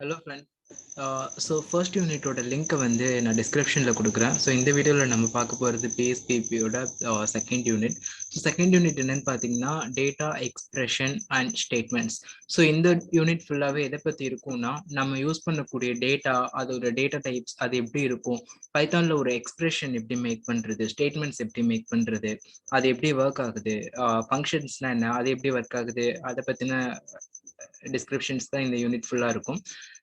Hello friend. First யூனிட்டோட லிங்க்கை வந்து நான் டிஸ்கிரிப்ஷனில் கொடுக்குறேன். ஸோ இந்த வீடியோவில் நம்ம பார்க்க போகிறது பிஎஸ்பிபியோட second unit. So second unit என்னன்னு பார்த்தீங்கன்னா data expression and statements. So இந்த யூனிட் ஃபுல்லாகவே எதை பற்றி இருக்கும்னா நம்ம யூஸ் பண்ணக்கூடிய டேட்டா, அதோட டேட்டா டைப்ஸ் அது எப்படி இருக்கும், பைத்தானில் ஒரு எக்ஸ்பிரஷன் எப்படி மேக் பண்ணுறது, ஸ்டேட்மெண்ட்ஸ் எப்படி மேக் பண்ணுறது, அது எப்படி ஒர்க் ஆகுது, ஃபங்க்ஷன்ஸ்னால் என்ன, அது எப்படி ஒர்க் ஆகுது, அதை பற்றின டிஸ்கிரிப்ஷன்ஸ் தான் இந்த யூனிட் ஃபுல்லாக இருக்கும்.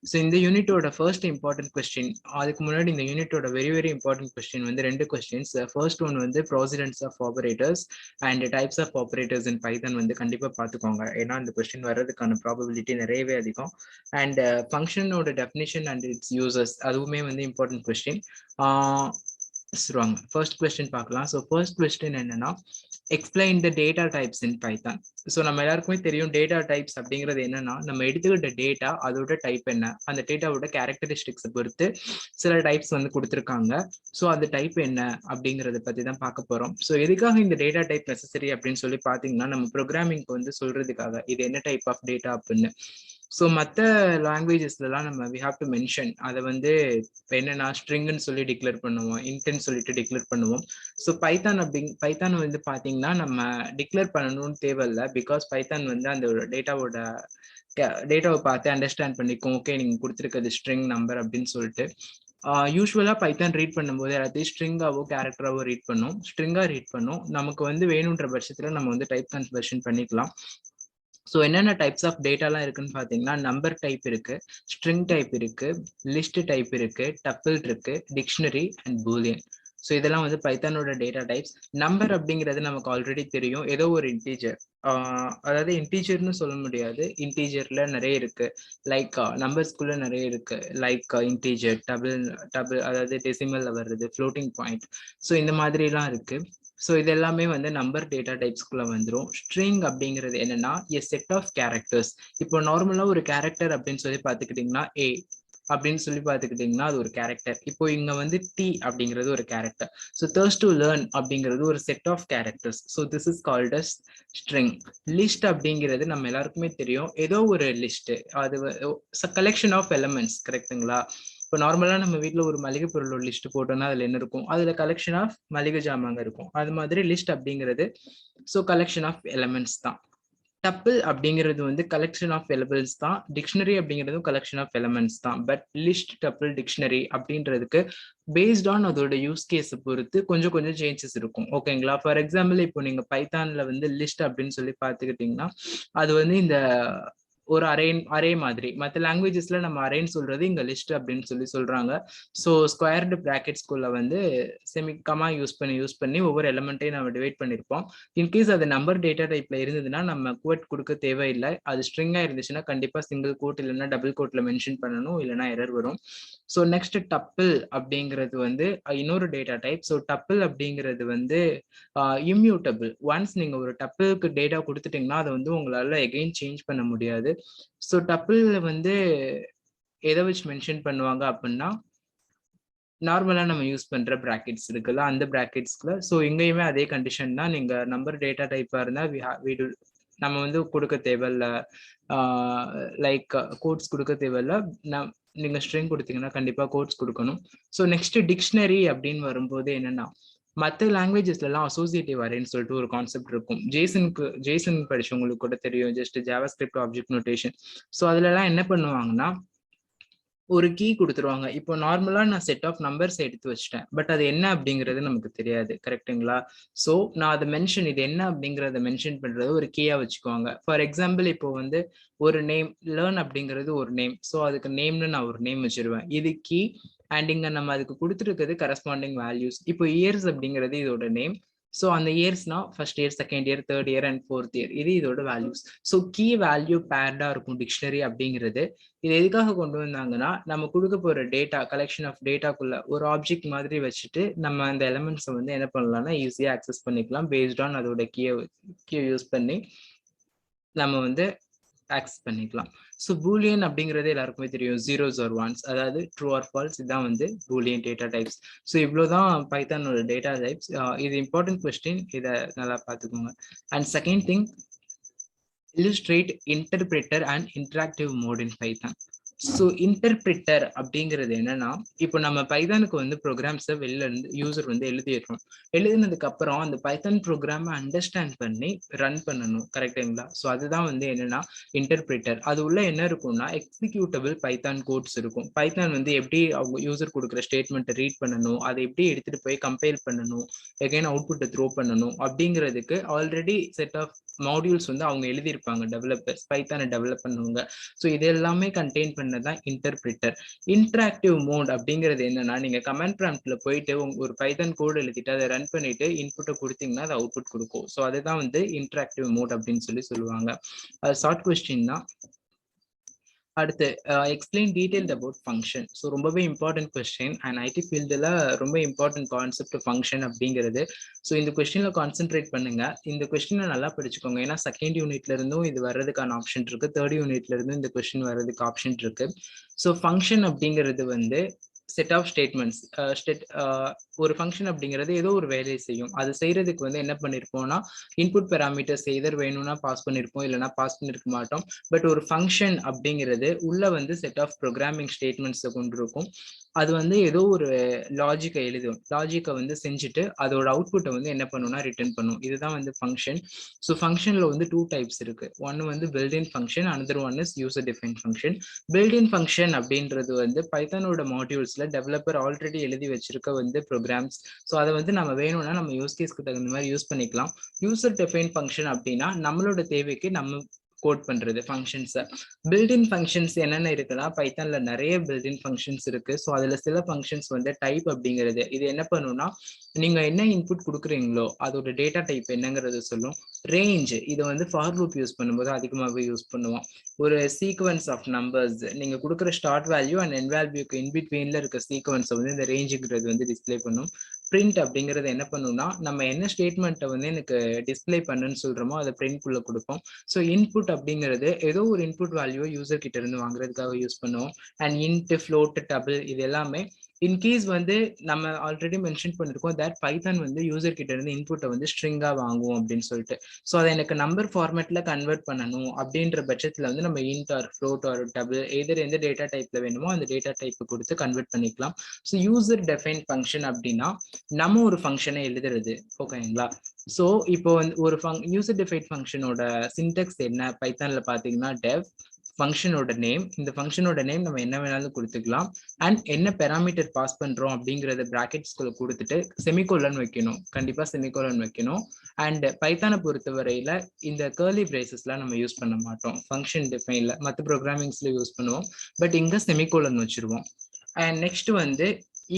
ஸோ இந்த யூனிட்டோட ஃபர்ஸ்ட் இம்பார்ட்டன்ட் கொஸ்டின், அதுக்கு முன்னாடி இந்த யூனிட்டோட வெரி இம்பார்ட்டன்ட் கொஸ்டின் வந்து ரெண்டு கொஸ்டின்ஸ். ஃபர்ஸ்ட் ஒன் வந்து precedence of operators and types of operators in Python வந்து கண்டிப்பாக பார்த்துக்கோங்க, ஏன்னா அந்த கொஸ்டின் வர்றதுக்கான ப்ராபபிலிட்டி நிறையவே அதிகம். அண்ட் ஃபங்க்ஷனோட டெஃபினிஷன் அண்ட் இட்ஸ் யூசர்ஸ் அதுவுமே வந்து இம்பார்ட்டன்ட் கொஸ்டின். வாங்க ஃபர்ஸ்ட் கொஸ்டின் பார்க்கலாம். ஸோ ஃபர்ஸ்ட் கொஸ்டின் என்னன்னா explain the data types in Python. So நம்ம எல்லாருக்குமே தெரியும் டேட்டா டைப்ஸ் அப்படிங்கிறது என்னன்னா நம்ம எடுத்துக்கிட்ட டேட்டா அதோட டைப் என்ன, அந்த டேட்டாவோட கேரக்டரிஸ்டிக்ஸை பொறுத்து சில டைப்ஸ் வந்து கொடுத்துருக்காங்க. ஸோ அந்த டைப் என்ன அப்படிங்கிறத பற்றி தான் பார்க்க போகிறோம். ஸோ எதுக்காக இந்த டேட்டா டைப் நெசசரி அப்படின்னு சொல்லி பார்த்தீங்கன்னா நம்ம ப்ரோக்ராமிங்க்கு வந்து சொல்றதுக்காக இது என்ன டைப் ஆஃப் டேட்டா அப்படின்னு. ஸோ மற்ற லாங்குவேஜஸ்லாம் நம்ம வி ஹாவ் டு மென்ஷன் அதை வந்து என்னன்னா ஸ்ட்ரிங்னு சொல்லி டிக்ளேர் பண்ணுவோம், இன்டென்ட் சொல்லிட்டு டிக்ளேர் பண்ணுவோம். ஸோ பைத்தான் வந்து பார்த்தீங்கன்னா நம்ம டிக்ளேர் பண்ணணும்னு தேவையில்லை, பிகாஸ் பைத்தான் வந்து அந்த டேட்டாவை பார்த்து அண்டர்ஸ்டாண்ட் பண்ணிக்கும். ஓகே நீங்க கொடுத்துருக்கிறது ஸ்ட்ரிங் நம்பர் அப்படின்னு சொல்லிட்டு. யூஸ்வலா பைத்தான் ரீட் பண்ணும்போது எல்லாத்தையும் ஸ்ட்ரிங்காவோ கேரக்டராவோ ரீட் பண்ணும், ஸ்ட்ரிங்கா ரீட் பண்ணும். நமக்கு வந்து வேணுன்ற பட்சத்துல நம்ம வந்து டைப் கன்வர்ஷன் பண்ணிக்கலாம். ஸோ என்னென்ன டைப்ஸ் ஆஃப் டேட்டாலாம் இருக்குன்னு பார்த்தீங்கன்னா நம்பர் டைப் இருக்கு, ஸ்ட்ரிங் டைப் இருக்கு, லிஸ்ட் டைப் இருக்கு, டப்பிள் இருக்கு, டிக்ஷனரி அண்ட் பூலியன். ஸோ இதெல்லாம் வந்து பைத்தானோட டேட்டா டைப்ஸ். நம்பர் அப்படிங்கிறது நமக்கு ஆல்ரெடி தெரியும், ஏதோ ஒரு இன்டீஜர். அதாவது இன்டீஜர்னு சொல்ல முடியாது, இன்டீஜர்ல நிறைய இருக்கு. லைக் நம்பர்ஸ்குள்ள நிறைய இருக்கு, லைக் இன்டீஜர், டபுள் அதாவது டெசிமல்ல வர்றது, ஃப்ளோட்டிங் பாயிண்ட். ஸோ இந்த மாதிரிலாம் இருக்கு. ஸோ இது எல்லாமே வந்து நம்பர் டேட்டா டைப்ஸ்குள்ள வந்துடும். ஸ்ட்ரிங் அப்படிங்கிறது என்னன்னா எ செட் ஆஃப் கேரக்டர்ஸ். இப்போ நார்மலா ஒரு கேரக்டர் அப்படின்னு சொல்லி பார்த்துக்கிட்டிங்கன்னா ஏ அப்படின்னு சொல்லி பார்த்துக்கிட்டிங்கன்னா அது ஒரு கேரக்டர். இப்போ இங்க வந்து டி அப்படிங்கிறது ஒரு character. So thirst to learn அப்படிங்கிறது ஒரு set of characters. So this is called as string. List அப்படிங்கிறது நம்ம எல்லாருக்குமே தெரியும், ஏதோ ஒரு லிஸ்ட், அது கலெக்ஷன் ஆஃப் எலமெண்ட்ஸ், கரெக்டுங்களா? இப்போ நார்மலா நம்ம வீட்டில் ஒரு மளிகை பொருளோட லிஸ்ட் போட்டோம்னா அதுல என்ன இருக்கும், அதுல கலெக்ஷன் ஆஃப் மளிகை ஜாமாங்க இருக்கும். அது மாதிரி லிஸ்ட் அப்படிங்கிறது ஸோ கலெக்ஷன் ஆஃப் எலமெண்ட்ஸ் தான். டப்பிள் அப்படிங்கிறது வந்து கலெக்ஷன் ஆஃப் எலமெண்ட்ஸ் தான். டிக்ஷனரி அப்படிங்கிறதும் கலெக்ஷன் ஆஃப் எலமெண்ட்ஸ் தான். பட் லிஸ்ட், டப்பிள், டிக்ஷனரி அப்படின்றதுக்கு பேஸ்ட் ஆன் அதோட யூஸ் கேஸை பொறுத்து கொஞ்சம் சேஞ்சஸ் இருக்கும். ஓகேங்களா? ஃபார் எக்ஸாம்பிள் இப்போ நீங்க பைத்தான்ல வந்து லிஸ்ட் அப்படின்னு சொல்லி பார்த்துக்கிட்டீங்கன்னா அது வந்து இந்த ஒரு அரே மாதிரி. மற்ற லாங்குவேஜஸ்ல நம்ம அரேன்னு சொல்றது இங்க லிஸ்ட் அப்படின்னு சொல்லி சொல்றாங்க. ஸோ ஸ்கொயர்டு பிராக்கெட்ஸ்குள்ள வந்து செமிகமா யூஸ் பண்ணி ஒவ்வொரு எலமெண்ட்டையும் நம்ம டிவைட் பண்ணியிருப்போம். இன்கேஸ் அது நம்பர் டேட்டா டைப்ல இருந்ததுன்னா நம்ம குவட் கொடுக்க தேவையில்லை. அது ஸ்ட்ரிங்கா இருந்துச்சுன்னா கண்டிப்பா சிங்கிள் கோட் இல்லைன்னா டபுள் கோட்ல மென்ஷன் பண்ணணும், இல்லைன்னா எரர் வரும். ஸோ நெக்ஸ்ட் டப்பிள் அப்படிங்கிறது வந்து இன்னொரு டேட்டா டைப். ஸோ டப்பிள் அப்படிங்கிறது வந்து இம்யூட்டபிள். ஒன்ஸ் நீங்க ஒரு டப்பிளுக்கு டேட்டா கொடுத்துட்டீங்கன்னா அதை வந்து உங்களால எகெயின் சேஞ்ச் பண்ண முடியாது. ஸோ டப்பிள் வந்து எதை வச்சு மென்ஷன் பண்ணுவாங்க அப்படின்னா நார்மலா நம்ம யூஸ் பண்ற பிராக்கெட்ஸ் இருக்குல்ல, அந்த பிராக்கெட்ஸ்ல. ஸோ இங்கேயுமே அதே கண்டிஷன் தான். நீங்க நம்பர் டேட்டா டைப்பா இருந்தா நம்ம வந்து கொடுக்க தேவையில்ல, லைக் கோட்ஸ் கொடுக்க தேவையில்ல. நீங்க ஸ்ட்ரிங் கொடுத்தீங்கன்னா கண்டிப்பா கோட்ஸ் கொடுக்கணும். ஸோ நெக்ஸ்ட் டிக்ஷனரி அப்படின்னு வரும்போது என்னன்னா மற்ற லாங்குவேஜஸ்லாம் அசோசியேட்டிவ் அரேன்னு சொல்லிட்டு ஒரு கான்செப்ட் இருக்கும். ஜேசன் படிச்சவங்களுக்கு கூட தெரியும், just JavaScript object notation. So அதுலலாம் என்ன பண்ணுவாங்கன்னா ஒரு கீ கொடுத்துருவாங்க. இப்போ நார்மலா நான் செட் ஆஃப் நம்பர்ஸ் எடுத்து வச்சிட்டேன், பட் அது என்ன அப்படிங்கிறது நமக்கு தெரியாது, கரெக்டுங்களா? ஸோ நான் அதை மென்ஷன், இது என்ன அப்படிங்கிறத மென்ஷன் பண்றது ஒரு கீயா வச்சுக்குவாங்க. ஃபார் எக்ஸாம்பிள் இப்போ வந்து ஒரு நேம், லேர்ன் அப்படிங்கிறது ஒரு நேம். ஸோ அதுக்கு நேம்னு நான் ஒரு நேம் வச்சிருவேன், இது கீ. அண்ட் இங்க நம்ம அதுக்கு கொடுத்துருக்கிறது கரஸ்பாண்டிங் வேல்யூஸ். இப்போ இயர்ஸ் அப்படிங்கிறது இதோட நேம். ஸோ அந்த இயர்ஸ்னா first year, second year, third year and fourth year, இது இதோட வேல்யூஸ். ஸோ கீ வேல்யூ பேர்டா இருக்கும் டிக்ஷனரி அப்படிங்கிறது. இது எதுக்காக கொண்டு வந்தாங்கன்னா நம்ம கொடுக்க போற டேட்டா, கலெக்ஷன் ஆஃப் டேட்டாக்குள்ள ஒரு ஆப்ஜெக்ட் மாதிரி வச்சுட்டு நம்ம அந்த எலமெண்ட்ஸை வந்து என்ன பண்ணலாம்னா ஈஸியா ஆக்சஸ் பண்ணிக்கலாம். பேஸ்ட் ஆன் அதோட கீயை யூஸ் பண்ணி நம்ம வந்து ஆக்சஸ் பண்ணிக்கலாம். ஸோ பூலியன் அப்படிங்கிறது எல்லாருக்குமே தெரியும், ஜீரோஸ் ஆர் ஒன்ஸ், அதாவது ட்ரூ ஆர் ஃபால்ஸ். இதுதான் வந்து பூலியன் டேட்டா டைப்ஸ். ஸோ இவ்வளோதான் பைத்தானோட டேட்டா டைப்ஸ். இது இம்பார்ட்டன்ட் கொஸ்டின், இதை நல்லா பார்த்துக்கோங்க. And second thing, illustrate interpreter and interactive mode in Python. So interpreter அப்படிங்கிறது என்னன்னா, இப்போ நம்ம பைத்தானுக்கு வந்து ப்ரோக்ராம்ஸை வெளில இருந்து யூசர் வந்து எழுதிடுறோம். எழுதினதுக்கு அப்புறம் அந்த பைத்தான் ப்ரோக்ராமை அண்டர்ஸ்டாண்ட் பண்ணி ரன் பண்ணணும். கரெக்டுங்களா? ஸோ அதுதான் வந்து என்னன்னா இன்டர்பிரிட்டர். அது உள்ள என்ன இருக்கும்னா எக்ஸிக்யூட்டபிள் பைத்தான் கோட்ஸ் இருக்கும். பைத்தான் வந்து எப்படி அவங்க யூசர் கொடுக்குற ஸ்டேட்மெண்ட்டை ரீட் பண்ணணும், அதை எப்படி எடுத்துட்டு போய் கம்பைல் பண்ணணும், எகைன் அவுட்புட்டை த்ரோ பண்ணணும் அப்படிங்கிறதுக்கு ஆல்ரெடி செட் ஆஃப் மாடியூல்ஸ் வந்து அவங்க எழுதியிருப்பாங்க, டெவலப்பர்ஸ் பைத்தானை டெவலப் பண்ணுவாங்க. ஸோ இது எல்லாமே கண்டெயின் பண்ணதான் இன்டர்பிரிட்டர். இன்டராக்டிவ் மோட் அப்படிங்கிறது என்னன்னா, நீங்க கமாண்ட் ப்ராம்ப்ட்ல போயிட்டு ஒரு பைத்தான் கோட் எழுதிட்டு அதை ரன் பண்ணிட்டு இன்புட்டை கொடுத்தீங்கன்னா அது அவுட்புட் கொடுக்கும். ஸோ அதுதான் வந்து இன்டராக்டிவ் மோட் அப்படின்னு சொல்லுவாங்க. அது ஷார்ட் கொஸ்டின் தான். அடுத்து explain detailed about function. So ரொம்பவே இம்பார்ட்டன்ட் கொஸ்டின் அண்ட் ஐடி ஃபீல்டில் ரொம்ப இம்பார்ட்டன்ட் கான்செப்ட் ஃபங்க்ஷன் அப்படிங்கிறது. ஸோ இந்த கொஸ்டினில் கான்சென்ட்ரேட் பண்ணுங்க. இந்த கொஸ்டினை நல்லா படிச்சுக்கோங்க. ஏன்னா செகண்ட் யூனிட்ல இருந்தும் இது வர்றதுக்கான ஆப்ஷன் இருக்கு, தேர்ட் யூனிட்ல இருந்தும் இந்த கொஸ்டின் வர்றதுக்கு ஆப்ஷன் இருக்கு. ஸோ ஃபங்க்ஷன் அப்படிங்கிறது வந்து செட் ஆஃப் ஸ்டேட்மெண்ட்ஸ். ஒரு ஃபங்க்ஷன் அப்படிங்கிறது ஏதோ ஒரு வேலையை செய்யும். அது செய்யறதுக்கு வந்து என்ன பண்ணிருப்போம்னா இன்புட் பேராமீட்டர்ஸ் எதர் வேணும்னா பாஸ் பண்ணிருப்போம், இல்லைன்னா பாஸ் பண்ணிருக்க மாட்டோம். பட் ஒரு ஃபங்க்ஷன் அப்படிங்கிறது உள்ள வந்து செட் ஆஃப் ப்ரோக்ராமிங் ஸ்டேட்மெண்ட்ஸை கொண்டு இருக்கும். அது வந்து ஏதோ ஒரு லாஜிக்கை எழுதும். லாஜிக்கை வந்து செஞ்சுட்டு அதோட அவுட்புட்டை வந்து என்ன பண்ணும்னா ரிட்டர்ன் பண்ணும். இதுதான் வந்து ஃபங்க்ஷன். ஸோ ஃபங்க்ஷன்ல வந்து 2 டைப்ஸ் இருக்கு. ஒன்னு வந்து built in function, another one is user define function. Built in function அப்படின்றது வந்து பைத்தானோட மாடியூல்ஸ்ல டெவலப்பர் ஆல்ரெடி எழுதி வச்சிருக்க வந்து ப்ரோக்ராம்ஸ். ஸோ அதை வந்து நம்ம வேணும்னா நம்ம யூஸ் கேஸ்க்கு தகுந்த மாதிரி யூஸ் பண்ணிக்கலாம். யூசர் டிஃபைன் ஃபங்க்ஷன் அப்படின்னா நம்மளோட தேவைக்கு நம்ம கோட் பண்றது ஃபங்க்ஷன்ஸை. பில்ட்-இன் ஃபங்க்ஷன்ஸ் என்னென்ன இருக்குன்னா, பைத்தான்ல நிறைய பில்ட்-இன் ஃபங்க்ஷன்ஸ் இருக்கு. ஸோ அதுல சில ஃபங்க்ஷன்ஸ் வந்து டைப் அப்படிங்கிறது, இது என்ன பண்ணும்னா நீங்க என்ன இன்புட் கொடுக்குறீங்களோ அதோட டேட்டா டைப் என்னங்கிறது சொல்லும். ரேஞ்ச், இது வந்து ஃபார் லூப் யூஸ் பண்ணும்போது அதிகமாகவே யூஸ் பண்ணுவோம். ஒரு சீக்வன்ஸ் ஆஃப் நம்பர்ஸ், நீங்க கொடுக்குற ஸ்டார்ட் வேல்யூ அண்ட் எண்ட் வேல்யூக்கு இன்பிட்வீன்ல இருக்க சீக்வன்ஸை வந்து இந்த ரேஞ்சுங்கிறது வந்து டிஸ்பிளே பண்ணும். பிரிண்ட் அப்படிங்கிறது என்ன பண்ணும்னா நம்ம என்ன ஸ்டேட்மெண்ட்டை வந்து எனக்கு டிஸ்பிளே பண்ணுன்னு சொல்றோமோ அதை பிரிண்ட் குள்ள கொடுப்போம். ஸோ இன்புட் அப்படிங்கிறது ஏதோ ஒரு இன்புட் வேல்யூ யூசர் கிட்ட இருந்து வாங்குறதுக்காக யூஸ் பண்ணுவோம். அண்ட் இன்ட், ஃப்ளோட், டபுள் இது எல்லாமே இன்கேஸ் வந்து நம்ம ஆல்ரெடி மென்ஷன் பண்ணிருக்கோம் தட் பைத்தான் வந்து யூசர் கிட்ட இருந்து இன்புட்டை வந்து ஸ்ட்ரிங்கா வாங்குவோம் அப்படின்னு சொல்லிட்டு. ஸோ அதை எனக்கு நம்பர் ஃபார்மேட்ல கன்வெர்ட் பண்ணணும் அப்படின்ற பட்சத்துல வந்து நம்ம int or float or double either எந்த டேட்டா டைப்ல வேணுமோ அந்த டேட்டா டைப் கொடுத்து கன்வெர்ட் பண்ணிக்கலாம். ஸோ யூசர் டெஃபைன் ஃபங்க்ஷன் அப்படின்னா நம்ம ஒரு ஃபங்க்ஷனை எழுதுறது. ஓகேங்களா? ஸோ இப்போ வந்து ஒரு யூசர் டிஃபைன் ஃபங்க்ஷனோட சின்டெக்ஸ் என்ன பைத்தான்ல பாத்தீங்கன்னா டெவ், ஃபங்க்ஷனோட நேம், இந்த ஃபங்க்ஷனோட நேம் நம்ம என்ன வேணாலும் கொடுத்துக்கலாம். அண்ட் என்ன பேராமீட்டர் பாஸ் பண்றோம் அப்படிங்கறத பிராக்கெட்ஸ்குள்ள கொடுத்துட்டு செமிகோலன் வைக்கணும். கண்டிப்பா செமிகோலன் வைக்கணும். அண்ட் பைத்தானை பொறுத்தவரையில இந்த கர்லி பிரேசஸ்லாம் நம்ம யூஸ் பண்ண மாட்டோம். ஃபங்க்ஷன் டிஃபைன்ல மற்ற ப்ரோக்ராமிங்ஸ்ல யூஸ் பண்ணுவோம். பட் இங்க செமிகோலன் வச்சிருவோம். அண்ட் நெக்ஸ்ட் வந்து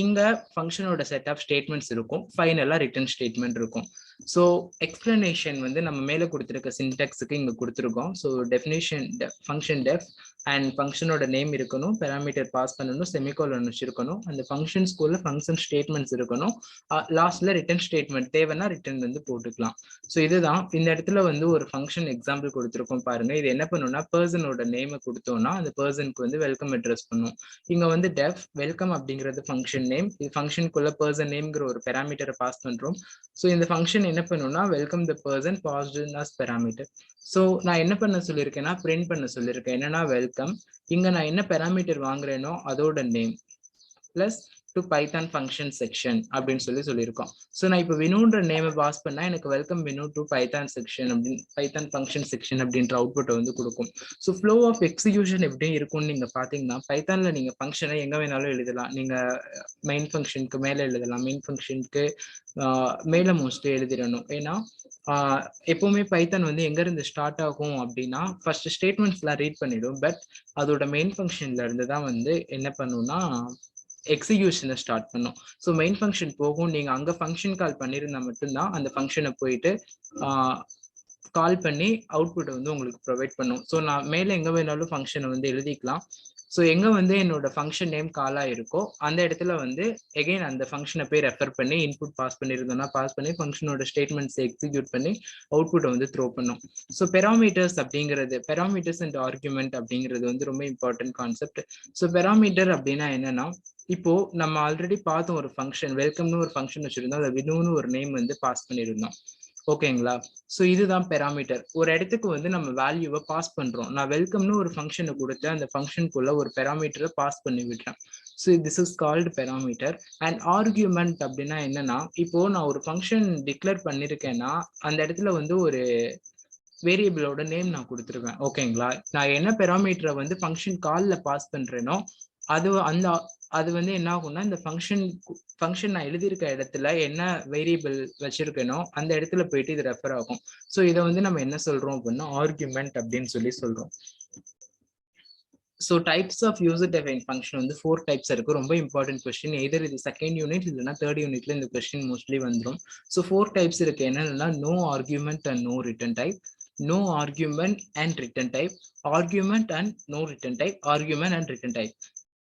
இங்க ஃபங்க்ஷனோட செட் ஆஃப் ஸ்டேட்மெண்ட்ஸ் இருக்கும். ஃபைனலா ரிட்டர்ன் ஸ்டேட்மெண்ட் இருக்கும். ஸோ எக்ஸ்பிளனேஷன் வந்து நம்ம மேலே கொடுத்துருக்க சின்டெக்ஸுக்கு இங்கே கொடுத்துருக்கோம். So definition function def and ஃபங்க்ஷனோட நேம் இருக்கணும், பேராமீட்டர் பாஸ் பண்ணணும், செமிகோலன் வச்சிருக்கணும், அந்த ஃபங்க்ஷன்ஸ்குள்ள ஃபங்க்ஷன் ஸ்டேட்மெண்ட்ஸ் இருக்கணும். லாஸ்ட்ல ரிட்டர்ன் ஸ்டேட்மெண்ட் தேவைன்னா ரிட்டர்ன் வந்து போட்டுக்கலாம். ஸோ இதுதான் இந்த இடத்துல வந்து ஒரு ஃபங்க்ஷன் எக்ஸாம்பிள் கொடுத்துருக்கோம் பாருங்க. இது என்ன பண்ணுன்னா பர்சனோட நேமை கொடுத்தோம்னா அந்த பர்சனுக்கு வந்து வெல்கம் அட்ரஸ் பண்ணும். இங்க வந்து டெஃப் வெல்கம் அப்படிங்கிறது ஃபங்க்ஷன் நேம். இது ஃபங்க்ஷனுக்குள்ள பர்சன் நேம்ங்கிற ஒரு பேராமீட்டரை பாஸ் பண்றோம். ஸோ இந்த ஃபங்க்ஷன் என்ன பண்ணுன்னா welcome the person passed as parameter. So நான் என்ன பண்ண சொல்லியிருக்கேன்னா பிரிண்ட் பண்ண சொல்லியிருக்கேன். என்னன்னா வெல்கம், இங்க நான் என்ன பேராமீட்டர் வாங்குறேனோ அதோட name plus to Python function section அப்படின்னு சொல்லியிருக்கோம். ஸோ நான் இப்போ வினுன்ற நேமை பாஸ் பண்ணா எனக்கு welcome Vinu to Python section அப்படின்னு பைத்தான் ஃபங்க்ஷன் செக்ஷன் அப்படின்ற அவுட்புட்டை வந்து கொடுக்கும். ஸோ ஃப்ளோ ஆஃப் எக்ஸிக்யூஷன் எப்படி இருக்கும்னு நீங்க பாத்தீங்கன்னா பைத்தான்ல நீங்க ஃபங்க்ஷனை எங்க வேணாலும் எழுதலாம். நீங்க மெயின் ஃபங்க்ஷனுக்கு மேல எழுதலாம், மெயின் ஃபங்க்ஷனுக்கு மேல மோஸ்ட்லி எழுதிடணும். ஏன்னா எப்பவுமே பைத்தான் வந்து எங்க இருந்து ஸ்டார்ட் ஆகும் அப்படின்னா ஃபர்ஸ்ட் ஸ்டேட்மெண்ட்ஸ் எல்லாம் ரீட் பண்ணிடும். பட் அதோட மெயின் ஃபங்க்ஷன்ல இருந்து தான் வந்து என்ன பண்ணும்னா எக்ஸிக்யூஷனை ஸ்டார்ட் பண்ணும். ஸோ மெயின் ஃபங்க்ஷன் போகும். நீங்க அங்க ஃபங்க்ஷன் கால் பண்ணியிருந்தா மட்டும்தான் அந்த ஃபங்க்ஷனை போயிட்டு கால் பண்ணி அவுட்புட்டை வந்து உங்களுக்கு ப்ரொவைட் பண்ணும். ஸோ நான் மேலே எங்க வேணாலும் ஃபங்க்ஷனை வந்து எழுதிக்கலாம். ஸோ எங்க வந்து என்னோட ஃபங்க்ஷன் நேம் காலா இருக்கோ அந்த இடத்துல வந்து எகைன் அந்த ஃபங்க்ஷனை போய் ரெஃபர் பண்ணி இன்புட் பாஸ் பண்ணியிருந்தோம்னா பாஸ் பண்ணி ஃபங்க்ஷனோட ஸ்டேட்மெண்ட்ஸ் எக்ஸிக்யூட் பண்ணி அவுட்புட்டை வந்து த்ரோ பண்ணும். ஸோ பெராமீட்டர்ஸ் அப்படிங்கிறது, பெராமீட்டர்ஸ் அண்ட் ஆர்குமெண்ட் அப்படிங்கிறது வந்து ரொம்ப இம்பார்ட்டன்ட் கான்செப்ட். ஸோ பெராமீட்டர் அப்படின்னா என்னன்னா, இப்போ நம்ம ஆல்ரெடி பார்த்தோம் ஒரு ஃபங்க்ஷன் வெல்கம்னு ஒரு ஃபங்க்ஷன் வச்சிருந்தோம், அதை வினுன்னு ஒரு நேம் வந்து பாஸ் பண்ணியிருந்தோம். ஓகேங்களா? ஸோ இதுதான் பெராமீட்டர். ஒரு இடத்துக்கு வந்து நம்ம வேல்யூவை பாஸ் பண்றோம். நான் வெல்கம்னு ஒரு ஃபங்க்ஷனை கொடுத்து அந்த ஃபங்க்ஷனுக்குள்ள ஒரு பெராமீட்டரை பாஸ் பண்ணி விடுறேன். So this is called parameter. And argument அப்படின்னா என்னன்னா, இப்போ நான் ஒரு ஃபங்க்ஷன் டிக்ளேர் பண்ணிருக்கேன்னா அந்த இடத்துல வந்து ஒரு வேரியபிளோட நேம் நான் கொடுத்துருவேன். ஓகேங்களா? நான் என்ன பெராமீட்டரை வந்து ஃபங்க்ஷன் கால்ல பாஸ் பண்றேனோ அது வந்து என்ன ஆகும்னா, இந்த ஃபங்க்ஷன் நான் எழுதியிருக்க இடத்துல என்ன வேரியபிள் வச்சிருக்கேனோ அந்த இடத்துல போயிட்டு இது ரெஃபர் ஆகும். ஸோ இதை வந்து நம்ம என்ன சொல்றோம் அப்படின்னா ஆர்குமெண்ட் அப்படின்னு சொல்றோம். So types of user define function வந்து 4 டைப்ஸ் இருக்கு. ரொம்ப இம்பார்ட்டன்ட் கொஸ்டின். எதர் இது செகண்ட் யூனிட் இல்லைன்னா தேர்ட் யூனிட்ல இந்த கொஸ்டின் மோஸ்ட்லி வந்துடும். ஸோ 4 டைப்ஸ் இருக்கு. என்னன்னா no argument and no return type, no argument and return type, argument and no return type, argument and return type.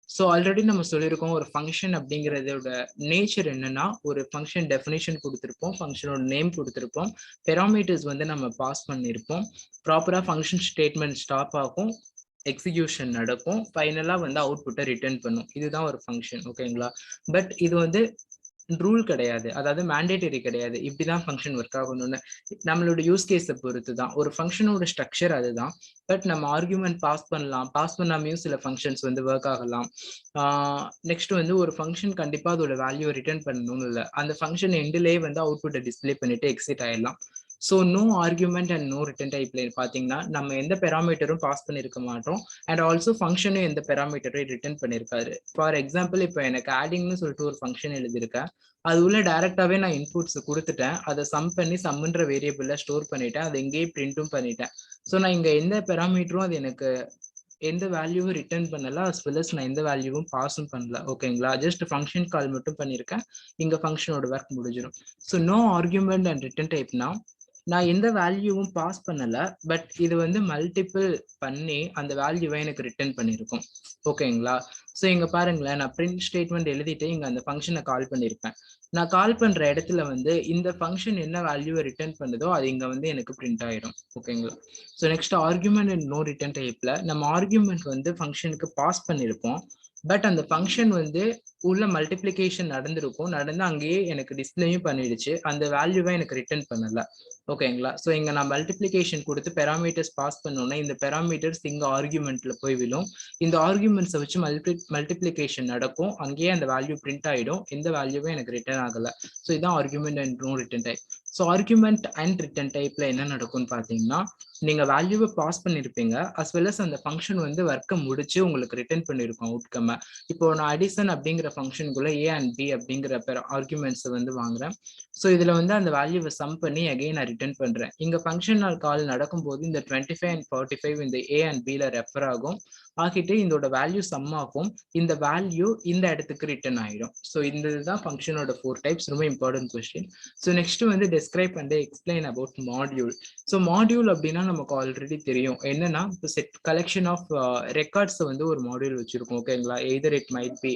So already நம்ம சொல்லியிருக்கோம் ஒரு ஃபங்க்ஷன் அப்படிங்கிறதோட நேச்சர் என்னன்னா, ஒரு ஃபங்க்ஷன் டெஃபினேஷன் கொடுத்துருப்போம், ஃபங்க்ஷனோட நேம் கொடுத்துருப்போம், பெராமீட்டர்ஸ் வந்து நம்ம பாஸ் பண்ணியிருப்போம், ப்ராப்பராக ஃபங்க்ஷன் ஸ்டேட்மெண்ட் ஸ்டாப் ஆகும், எக்ஸிக்யூஷன் நடக்கும், ஃபைனலாக வந்து அவுட்புட்டை ரிட்டர்ன் பண்ணும். இதுதான் ஒரு ஃபங்க்ஷன். ஓகேங்களா? பட் இது வந்து ரூல் கிடையாது, அதாவது மேண்டேட்டரி கிடையாது. இப்படிதான் ஃபங்க்ஷன் ஒர்க் ஆகணும்னு நம்மளோட யூஸ் கேஸை பொறுத்து தான். ஒரு ஃபங்க்ஷனோட ஸ்ட்ரக்சர் அதுதான். பட் நம்ம ஆர்குமெண்ட் பாஸ் பண்ணலாம், பாஸ் பண்ணாமையும் சில ஃபங்க்ஷன்ஸ் வந்து ஒர்க் ஆகலாம். நெக்ஸ்ட் வந்து ஒரு ஃபங்க்ஷன் கண்டிப்பா அதோட வேல்யூ ரிட்டர்ன் பண்ணணும்னு இல்லை, அந்த ஃபங்க்ஷன் எண்டிலே வந்து அவுட்புட்டை டிஸ்பிளே பண்ணிட்டு எக்ஸிட் ஆயிடலாம். So no argument and no return டைப்ல பார்த்தீங்கன்னா நம்ம எந்த பெராமீட்டரும் பாஸ் பண்ணியிருக்க மாட்டோம், அண்ட் ஆல்சோ ஃபங்க்ஷனும் எந்த பெராமீட்டரும் ரிட்டர்ன் பண்ணியிருக்காரு. ஃபார் எக்ஸாம்பிள், இப்போ எனக்கு ஆடிங்னு சொல்லிட்டு ஒரு ஃபங்க்ஷன் எழுதியிருக்கேன், அது உள்ள டைரக்டாவே நான் இன்புட்ஸ் கொடுத்துட்டேன், அதை சம் பண்ணி சம்ன்ற வேரியபிள்ல ஸ்டோர் பண்ணிட்டேன், அதை எங்கேயே பிரிண்டும் பண்ணிட்டேன். ஸோ நான் இங்க எந்த பெராமீட்டரும் அது எனக்கு எந்த வேல்யூவும் ரிட்டர்ன் பண்ணல, அஸ் வெல் அஸ் நான் எந்த வேல்யூவும் பாஸும் பண்ணல. ஓகேங்களா? ஜஸ்ட் ஃபங்க்ஷன் கால் மட்டும் பண்ணியிருக்கேன், இங்க ஃபங்க்ஷனோட ஒர்க் முடிஞ்சிடும். So no argument and return டைப்னா நான் எந்த வேல்யூவும் பாஸ் பண்ணல, பட் இது வந்து மல்டிபிள் பண்ணி அந்த வேல்யூவை எனக்கு ரிட்டர்ன் பண்ணியிருக்கும். ஓகேங்களா? ஸோ இங்க பாருங்களேன், நான் பிரிண்ட் ஸ்டேட்மெண்ட் எழுதிட்டு இங்க அந்த ஃபங்க்ஷனை கால் பண்ணியிருப்பேன். நான் கால் பண்ற இடத்துல வந்து இந்த ஃபங்க்ஷன் என்ன வேல்யூவை ரிட்டர்ன் பண்ணுதோ அது இங்க வந்து எனக்கு பிரிண்ட் ஆயிடும். ஓகேங்களா? So next argument and no return டைப்ல நம்ம ஆர்குமெண்ட் வந்து ஃபங்க்ஷனுக்கு பாஸ் பண்ணியிருப்போம், பட் அந்த ஃபங்க்ஷன் வந்து உள்ள மல்டிப்ளிகேஷன் நடந்திருக்கும், நடந்து அங்கேயே எனக்கு டிஸ்பிளேயும் பண்ணிடுச்சு, அந்த வேல்யூவை எனக்கு ரிட்டர்ன் பண்ணல. ஓகேங்களா? ஸோ இங்க நான் மல்டிப்ளிகேஷன் கொடுத்து பெராமீட்டர்ஸ் பாஸ் பண்ணோன்னா இந்த பெராமீட்டர்ஸ் இங்க ஆர்குமெண்ட்ல போய் விழும், இந்த ஆர்குமெண்ட்ஸை வச்சு மல்டிப்ளிகேஷன் நடக்கும், அங்கேயே அந்த வேல்யூ பிரிண்ட் ஆயிடும், எந்த வேல்யூவும் எனக்கு ரிட்டர்ன் ஆகல. ஸோ இதான் argument and no return type. So argument and return டைப்ல என்ன நடக்கும்னு பார்த்தீங்கன்னா, நீங்க வேல்யூவை பாஸ் பண்ணிருப்பீங்க, அஸ் வெல் அஸ் அந்த ஃபங்க்ஷன் வந்து ஒர்க்கை முடிச்சு உங்களுக்கு ரிட்டர்ன் பண்ணிருக்கும் அவுட்கம். இப்போ நான் அடிஷன் அப்படிங்கிற ஃபங்க்ஷனுக்குள்ள ஏ அண்ட் பி அப்படிங்கிற ஆர்குமெண்ட்ஸ் வந்து வாங்குறேன். ஸோ இதுல வந்து அந்த வேல்யூவை சம் பண்ணி அகைன் நான் ரிட்டர்ன் பண்றேன். இங்க ஃபங்க்ஷன் கால் நடக்கும்போது இந்த 25 அண்ட் 45 இந்த ஏ அண்ட் பில ரெஃபர் ஆகும், ஆகிட்டு இதோட வேல்யூ சம் ஆகும், இந்த வேல்யூ இந்த இடத்துக்கு ரிட்டர்ன் ஆயிடும். ஸோ இந்த இதுதான் ஃபங்க்ஷனோட 4 டைப்ஸ். ரொம்ப இம்பார்ட்டன்ட் கொஸ்டின். ஸோ நெக்ஸ்ட் வந்து describe and explain about module. So module அப்படின்னா நமக்கு ஆல்ரெடி தெரியும் என்னன்னா, செட் கலெக்ஷன் ஆஃப் ரெக்கார்ட்ஸ் வந்து ஒரு மாடியூல் வச்சிருக்கோம். ஓகேங்களா? எய்தர் இட் மைட் பி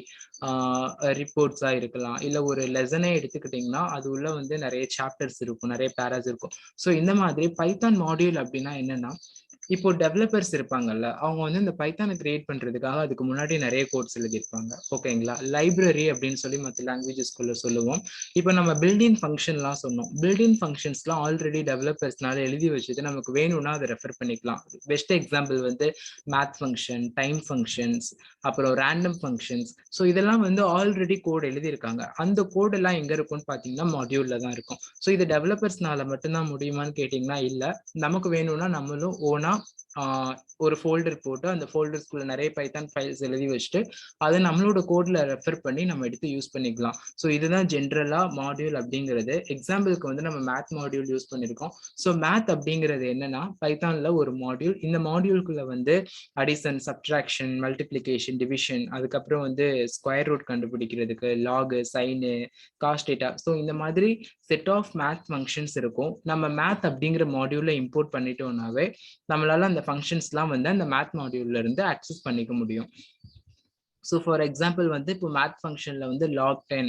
ரிப்போர்ட்ஸா இருக்கலாம், இல்ல ஒரு லெசனே எடுத்துக்கிட்டீங்கன்னா அது உள்ள வந்து நிறைய சாப்டர்ஸ் இருக்கும், நிறைய பேராஸ் இருக்கும். ஸோ இந்த மாதிரி பைத்தான் மாடியூல் அப்படின்னா என்னன்னா, இப்போ டெவலப்பர்ஸ் இருப்பாங்கல்ல, அவங்க வந்து இந்த பைத்தானை கிரியேட் பண்றதுக்காக அதுக்கு முன்னாடி நிறைய கோட்ஸ் எழுதியிருப்பாங்க. ஓகேங்களா? லைப்ரரி அப்படின்னு சொல்லி மற்ற லாங்குவேஜஸ்குள்ள சொல்லுவோம். இப்போ நம்ம பில்டிங் ஃபங்க்ஷன்லாம் சொன்னோம், பில்டிங் ஃபங்க்ஷன்ஸ்லாம் ஆல்ரெடி டெவலப்பர்ஸ்னால எழுதி வச்சது, நமக்கு வேணும்னா அதை ரெஃபர் பண்ணிக்கலாம். பெஸ்ட் எக்ஸாம்பிள் வந்து மேத் ஃபங்க்ஷன், டைம் ஃபங்க்ஷன்ஸ், அப்புறம் ரேண்டம் ஃபங்க்ஷன்ஸ். ஸோ இதெல்லாம் வந்து ஆல்ரெடி கோட் எழுதியிருக்காங்க. அந்த கோட் எல்லாம் எங்க இருக்கும்னு பார்த்தீங்கன்னா மாடியூல்ல தான் இருக்கும். ஸோ இது டெவலப்பர்ஸ்னால மட்டும்தான் முடியுமான்னு கேட்டிங்கன்னா இல்லை, நமக்கு வேணும்னா நம்மளும் ஓனா ஒரு ஃபோல்டர் போட்டு அந்த ஃபோல்டர்ஸ்குள்ள நிறைய பைத்தான் ஃபைல்ஸ் எழுதி வச்சுட்டு அதை நம்மளோட கோட்ல ரெஃபர் பண்ணி நம்ம எடுத்து யூஸ் பண்ணிக்கலாம். ஸோ இதுதான் ஜென்ரலா மாடியூல் அப்படிங்கிறது. எக்ஸாம்பிளுக்கு வந்து நம்ம மேத் மாடியூல் யூஸ் பண்ணியிருக்கோம். ஸோ மேத் அப்படிங்கிறது என்னன்னா பைத்தான்ல ஒரு மாடியூல். இந்த மாடியூலுக்குள்ள வந்து அடிஷன், சப்ட்ராக்ஷன், மல்டிப்ளிகேஷன், டிவிஷன், அதுக்கப்புறம் வந்து ஸ்கொயர் ரூட் கண்டுபிடிக்கிறதுக்கு log, sign, cost data, so இந்த மாதிரி செட் ஆஃப் மேத் ஃபங்க்ஷன்ஸ் இருக்கும். நம்ம மேத் அப்படிங்கிற மாடியூல்ல இம்போர்ட் பண்ணிட்டோம்னாவே நம்மளால அந்த ஃபங்க்ஷன்ஸ்லாம் வந்து அந்த மேத் மாடியூல்ல இருந்து ஆக்சஸ் பண்ணிக்க முடியும். ஸோ ஃபார் எக்ஸாம்பிள் வந்து இப்போ மேத் ஃபங்க்ஷன்ல வந்து log 10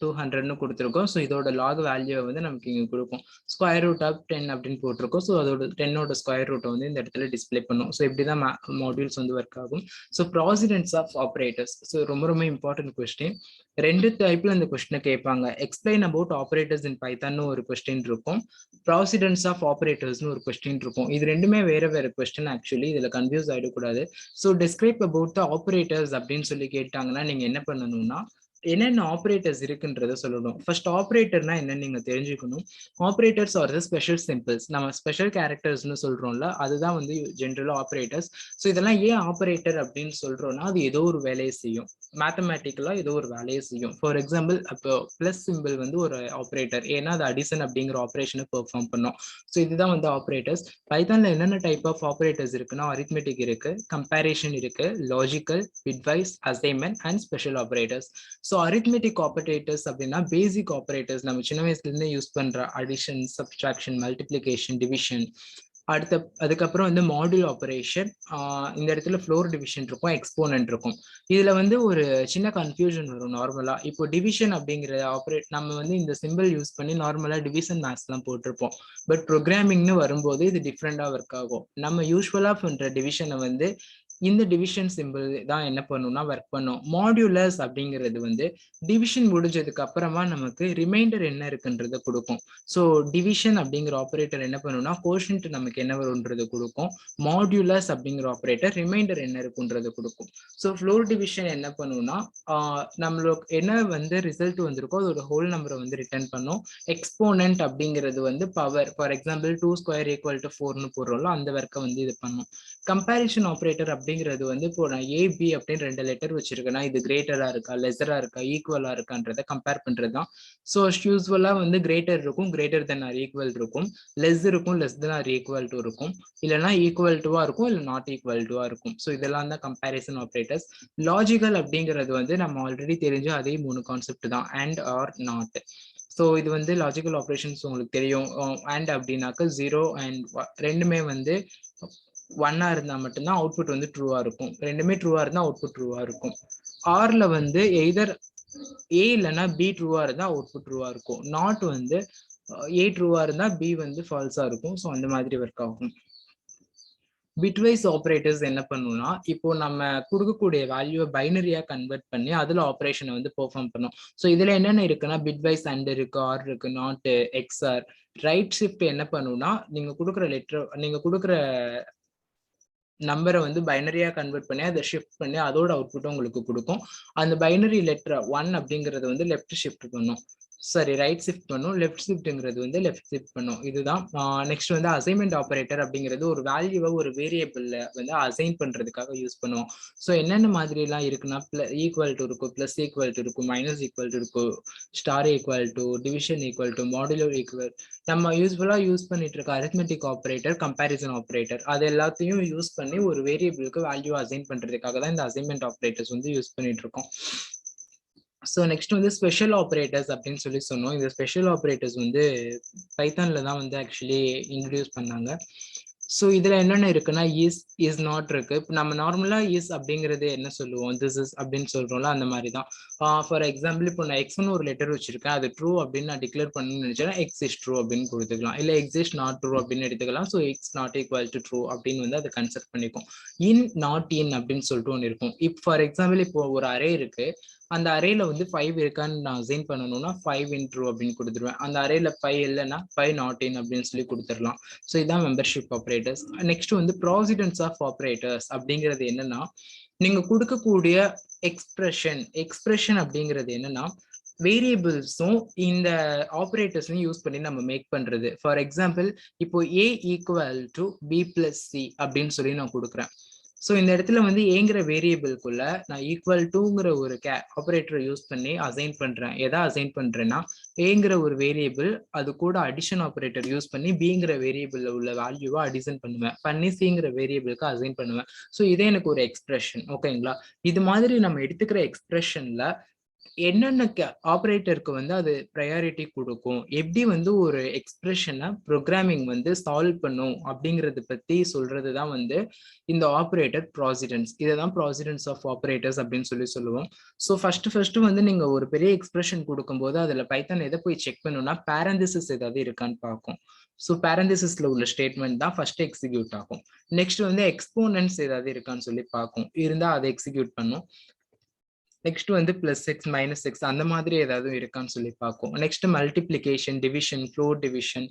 200ன்னு கொடுத்துருக்கோம். ஸோ இதோட லாக் வேல்யூவை வந்து நமக்கு இங்கே கொடுக்கும். ஸ்கொயர் ரூட் ஆஃப் 10 அப்படின்னு போட்டிருக்கோம். ஸோ அதோட 10ஓட ஸ்கொயர் ரூட்டை வந்து இந்த இடத்துல டிஸ்பிளே பண்ணும். ஸோ இப்படி தான் மாடியூல்ஸ் வந்து ஒர்க் ஆகும். So precedence of operators. So ரொம்ப ரொம்ப இம்பார்ட்டன்ட் கொஸ்டின். 2 டைப்ல இந்த கொஸ்டினை கேட்பாங்க. எக்ஸ்பிளைன் அபவுட் ஆப்ரேட்டர்ஸ் இன் பைத்தான்னு ஒரு கொஸ்டின் இருக்கும். ப்ராசிடென்ஸ் ஆஃப் ஆப்ரேட்டர்ஸ்னு ஒரு கொஸ்டின் இருக்கும். இது ரெண்டுமே வேற வேற கொஸ்டின். ஆக்சுவலி இதுல கன்ஃபியூஸ் ஆயிடக்கூடாது. So describe about the operators அப்படின்னு சொல்லி கேட்டாங்கன்னா நீங்க என்ன பண்ணணும்னா என்னென்ன ஆப்ரேட்டர்ஸ் இருக்குன்றத சொல்லணும். ஃபர்ஸ்ட் ஆப்ரேட்டர்னா என்னன்னு நீங்க தெரிஞ்சுக்கணும். Operators R the special symbols. நம்ம ஸ்பெஷல் கேரக்டர்ஸ்னு சொல்றோம்ல, அதுதான் வந்து ஜென்ரலா ஆப்ரேட்டர்ஸ். ஸோ இதெல்லாம் ஏன் ஆப்ரேட்டர் அப்படின்னு சொல்றோம்னா அது ஏதோ ஒரு வேலையை செய்யும். மேத்தமேட்டிக்கலா ஏதோ ஒரு வேலையை செய்யும். ஃபார் எக்ஸாம்பிள் அப்போ பிளஸ் சிம்பிள் வந்து ஒரு ஆப்ரேட்டர், ஏன்னா அது அடிஷன் அப்படிங்கிற ஆப்ரேஷனை பெர்ஃபார்ம் பண்ணும். ஸோ இதுதான் வந்து ஆப்ரேட்டர்ஸ். பைத்தான்ல என்னென்ன டைப் ஆஃப் ஆப்ரேட்டர்ஸ் இருக்குன்னா அரித்மெட்டிக் இருக்கு, கம்பேரிஷன் இருக்கு, logical, bitwise, assignment and special operators. So arithmetic operators அப்படின்னா பேசிக் ஆப்ரேட்டர்ஸ், நம்ம சின்ன வயசுல இருந்து யூஸ் பண்ற அடிஷன், சப்ட்ராக்ஷன், மல்டிப்ளிகேஷன், டிவிஷன். அதுக்கப்புறம் வந்து மாடுல் ஆப்ரேஷன். இந்த இடத்துல ஃப்ளோர் டிவிஷன் இருக்கும், எக்ஸ்போனன்ட் இருக்கும். இதுல வந்து ஒரு சின்ன கன்ஃபியூஷன் வரும் நார்மலா. இப்போ டிவிஷன் அப்படிங்கிற நம்ம வந்து இந்த சிம்பிள் யூஸ் பண்ணி நார்மலா டிவிஷன் மேத்ஸ் எல்லாம் போட்டிருப்போம். பட் ப்ரோக்ராமிங்னு வரும்போது இது டிஃப்ரெண்டா ஒர்க் ஆகும். நம்ம யூஸ்வலா பண்ற டிவிஷனை வந்து இந்த டிவிஷன் சிம்பிள் தான் என்ன பண்ணும்னா ஒர்க் பண்ணும். மாடுலஸ் அப்படிங்கிறது வந்து டிவிஷன் முடிஞ்சதுக்கு அப்புறமா நமக்கு ரிமைண்டர் என்ன இருக்குன்றத கொடுக்கும். ஸோ டிவிஷன் அப்படிங்கிற ஆப்ரேட்டர் என்ன பண்ணும்னா கோஷன்ட் நமக்கு என்ன வரும்ன்றது கொடுக்கும். மாடுலஸ் அப்படிங்கிற ஆப்ரேட்டர் ரிமைண்டர் என்ன இருக்குன்றது கொடுக்கும். ஸோ ஃப்ளோர் டிவிஷன் என்ன பண்ணும்னா நம்மளுக்கு என்ன வந்து ரிசல்ட் வந்திருக்கோ அதோட ஹோல் நம்பரை வந்து ரிட்டர்ன் பண்ணும். எக்ஸ்போனன்ட் அப்படிங்கிறது வந்து பவர். ஃபார் எக்ஸாம்பிள் 2² = 4ன்னு போடுறோம்ல, அந்த ஒர்க்கை வந்து இது பண்ணும். கம்பேரிஷன் ஆப்ரேட்டர் அப்படிங்கிறது வந்து இப்போ நான் ஏபி அப்படின்னு 2 லெட்டர் வச்சிருக்கேன்னா இது கிரேட்டரா இருக்கா, லெஸரா இருக்கா, ஈக்குவலா இருக்கான்றத கம்பேர் பண்றது தான். ஸோ யூஸ்வலா வந்து கிரேட்டர் இருக்கும், கிரேட்டர் தென் ஆர் ஈக்குவல் இருக்கும், லெஸ் இருக்கும், less than or equal to இருக்கும், இல்லைன்னா ஈக்குவல் டுவா இருக்கும், இல்லை நாட் ஈக்குவல் டுவா இருக்கும். ஸோ இதெல்லாம் தான் கம்பேரிசன் ஆப்ரேட்டர்ஸ். லாஜிக்கல் அப்படிங்கிறது வந்து நம்ம ஆல்ரெடி தெரிஞ்ச அதே 3 கான்செப்ட் தான், அண்ட் ஆர் நாட். ஸோ இது வந்து லாஜிக்கல் ஆப்ரேஷன்ஸ் உங்களுக்கு தெரியும். அண்ட் அப்படின்னாக்க 0 அண்ட் ரெண்டுமே வந்து 1ஆ இருந்தா மட்டும்தான் அவுட்புட் வந்து ட்ரூவா இருக்கும். ரெண்டுமே ட்ரூவா இருந்தா அவுட்புட் ட்ரூவா இருக்கும். ஆர்ல வந்து எய்தர் ஏ இல்லைன்னா பி ட்ரூவா இருந்தா அவுட்புட் ட்ரூவா இருக்கும். நாட் வந்து ஏ ட்ரூவா இருந்தா பி வந்து ஃபால்ஸா இருக்கும். ஸோ அந்த மாதிரி ஒர்க் ஆகும். பிட்வைஸ் ஆப்ரேட்டர்ஸ் என்ன பண்ணும்னா இப்போ நம்ம கொடுக்கக்கூடிய வேல்யூவை பைனரியா கன்வெர்ட் பண்ணி அதுல ஆப்ரேஷனை வந்து பெர்ஃபார்ம் பண்ணும். ஸோ இதுல என்னென்ன இருக்குன்னா பிட்வைஸ் அண்ட் இருக்கு, ஆர் இருக்கு, நாட், எக்ஸ்ஆர். ரைட் ஷிஃப்ட் என்ன பண்ணும்னா நீங்க கொடுக்குற லெட்டர், நீங்க கொடுக்குற நம்பரை வந்து பைனரியா கன்வெர்ட் பண்ணி அதை ஷிஃப்ட் பண்ணி அதோட அவுட்புட்டும் உங்களுக்கு கொடுக்கும். அந்த பைனரி லெட்டர் 1 அப்படிங்கறது வந்து லெஃப்ட் ஷிஃப்ட் பண்ணும், சாரி ரைட் ஷிஃப்ட் பண்ணும். லெஃப்ட் ஷிஃப்ட்ங்கிறது வந்து லெஃப்ட் ஷிஃப்ட் பண்ணும். இதுதான். நெக்ஸ்ட் வந்து அசைன்மெண்ட் ஆப்ரேட்டர் அப்படிங்கிறது ஒரு வேல்யூவை ஒரு வேரியபிள்ல வந்து அசைன் பண்றதுக்காக யூஸ் பண்ணுவோம். ஸோ என்னென்ன மாதிரி எல்லாம் இருக்குன்னா ஈக்குவல் டு இருக்கும், பிளஸ் ஈக்குவல் டு இருக்கும், மைனஸ் ஈக்குவல் டு இருக்கும், star equal to, division equal to, modular equal. நம்ம யூஸ்ஃபுல்லா யூஸ் பண்ணிட்டு இருக்க அரித்மெட்டிக் ஆப்ரேட்டர், கம்பேரிசன் ஆப்ரேட்டர், அது எல்லாத்தையும் யூஸ் பண்ணி ஒரு வேரியபிளுக்கு வேல்யூ அசைன் பண்றதுக்காக தான் இந்த அசைன்மெண்ட் ஆப்ரேட்டர்ஸ் வந்து யூஸ் பண்ணிட்டு இருக்கோம். ஸோ நெக்ஸ்ட் வந்து ஸ்பெஷல் ஆப்ரேட்டர்ஸ் அப்படின்னு சொல்லி சொன்னோம். இந்த ஸ்பெஷல் ஆப்ரேட்டர்ஸ் வந்து பைத்தான்ல தான் வந்து ஆக்சுவலி இன்ட்ரடியூஸ் பண்ணாங்க. ஸோ இதுல என்னென்ன இருக்குன்னா இஸ் நாட் இருக்கு. இப்போ நம்ம நார்மலா இஸ் அப்படிங்கிறது என்ன சொல்லுவோம், திஸ் இஸ் அப்படின்னு சொல்றோம்ல, அந்த மாதிரி தான். ஃபார் எக்ஸாம்பிள் இப்போ நான் எக்ஸ்னு ஒரு லெட்டர் வச்சிருக்கேன், அது ட்ரூ அப்படின்னு நான் டிக்ளேர் பண்ணணும்னு நினைச்சேன்னா எக்ஸ் இஸ் ட்ரூ அப்படின்னு கொடுத்துக்கலாம், இல்லை எக்ஸ் இஸ் நாட் ட்ரூ அப்படின்னு எடுத்துக்கலாம். So X not equal to true அப்படின்னு வந்து அதை கன்சிடர் பண்ணிக்கும். இன், நாட் இன் அப்படின்னு சொல்லிட்டு ஒன்று இருக்கும். இப்போ ஃபார் எக்ஸாம்பிள் இப்போ ஒரு அரே இருக்கு, அந்த அரேல வந்து 5 இருக்கான்னு நான் அசைன் பண்ணணும்னா 5 இன் ட்ரூ அப்படின்னு கொடுத்துருவேன். அந்த அரேல 5 இல்லைன்னா 5 நாட் இன் அப்படின்னு சொல்லி கொடுத்துடலாம். ஸோ இதான் மெம்பர்ஷிப் ஆப்ரேட்டர்ஸ். நெக்ஸ்ட் வந்து ப்ராசிடென்ஸ் ஆஃப் ஆப்ரேட்டர்ஸ் அப்படிங்கிறது என்னன்னா நீங்க கொடுக்கக்கூடிய எக்ஸ்பிரஷன் அப்படிங்கிறது என்னன்னா வேரியபிள்ஸும் இந்த ஆப்ரேட்டர்ஸையும் யூஸ் பண்ணி நம்ம மேக் பண்றது. ஃபார் எக்ஸாம்பிள் இப்போ A equal to B plus C அப்படின்னு சொல்லி நான் கொடுக்குறேன். ஸோ இந்த இடத்துல வந்து ஏங்கிற வேரியபிள்குள்ள நான் ஈக்குவல் டுங்கிற ஒரு ஆப்ரேட்டரை யூஸ் பண்ணி அசைன் பண்றேன். எதா அசைன் பண்றேன்னா ஏங்கிற ஒரு வேரியபிள், அது கூட அடிஷன் ஆப்ரேட்டர் யூஸ் பண்ணி பிங்கிற வேரியபிள்ல உள்ள வேல்யூவா அடிஷன் பண்ணுவேன், பண்ணி சிங்கிற வேரியபிளுக்கு அசைன் பண்ணுவேன். ஸோ இதே எனக்கு ஒரு எக்ஸ்பிரஷன். ஓகேங்களா? இது மாதிரி நம்ம எடுத்துக்கிற எக்ஸ்பிரஷன்ல என்னென்ன ஆப்ரேட்டருக்கு வந்து அது ப்ரையாரிட்டி கொடுக்கும், எப்படி வந்து ஒரு எக்ஸ்பிரஷனை ப்ரோக்ராமிங் வந்து சால்வ் பண்ணும் அப்படிங்கறத பத்தி சொல்றது தான் வந்து இந்த ஆப்ரேட்டர் ப்ராசிடென்ஸ். இதை தான் ப்ராசிடென்ஸ் ஆஃப் ஆப்ரேட்டர்ஸ் அப்படின்னு சொல்லுவோம். ஸோ ஃபர்ஸ்ட் வந்து நீங்க ஒரு பெரிய எக்ஸ்பிரஷன் கொடுக்கும்போது அதுல பைத்தான் எதை போய் செக் பண்ணணும்னா பேரந்திசிஸ் ஏதாவது இருக்கான்னு பார்க்கும். ஸோ பேரந்திசிஸ்ல உள்ள ஸ்டேட்மெண்ட் தான் ஃபர்ஸ்ட் எக்ஸிக்யூட் ஆகும். நெக்ஸ்ட் வந்து எக்ஸ்போனன்ட்ஸ் ஏதாவது இருக்கான்னு சொல்லி பார்க்கும். இருந்தா அதை எக்ஸிக்யூட் பண்ணும். நெக்ஸ்ட் வந்து பிளஸ் எக்ஸ் மைனஸ் எக்ஸ் அந்த மாதிரி ஏதாவது இருக்கான்னு சொல்லி பார்க்கும். Next multiplication, division, floor division,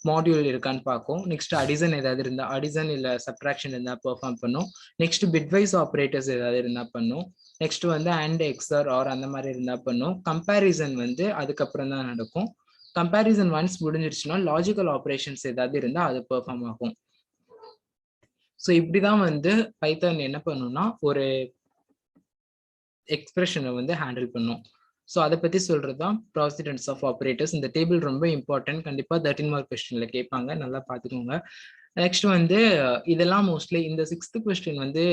module இருக்கான்னு பார்க்கும். நெக்ஸ்ட் அடிசன் ஏதாவது இருந்தா அடிசன் இல்ல சப்ட்ராக்ஷன் இருந்தா பெர்ஃபார்ம் பண்ணும். நெக்ஸ்ட் பிட்வைஸ் ஆப்ரேட்டர்ஸ் ஏதாவது இருந்தா பண்ணும். நெக்ஸ்ட் வந்து அண்ட் எக்ஸர் ஆர் அந்த மாதிரி இருந்தா பண்ணும். கம்பேரிசன் வந்து அதுக்கப்புறம் தான் நடக்கும். கம்பேரிசன் ஒன்ஸ் முடிஞ்சிருச்சுன்னா லாஜிக்கல் ஆப்ரேஷன்ஸ் ஏதாவது இருந்தா அது பெர்ஃபார்ம் ஆகும். ஸோ இப்படிதான் வந்து பைத்தான் என்ன பண்ணும்னா ஒரு எக்ஸ்பிரஷனை வந்து ஹேண்டில் பண்ணும். ஸோ அதை பத்தி சொல்றதுதான் ப்ராசிடென்ஸ் ஆஃப் ஆப்ரேட்டர்ஸ். இந்த டேபிள் ரொம்ப இம்பார்ட்டன்ட், கண்டிப்பா 13 மார்க் கொஸ்டின்ல கேட்பாங்க, நல்லா பார்த்துக்கோங்க. நெக்ஸ்ட் வந்து இதெல்லாம் மோஸ்ட்லி இந்த 6th கொஸ்டின் வந்து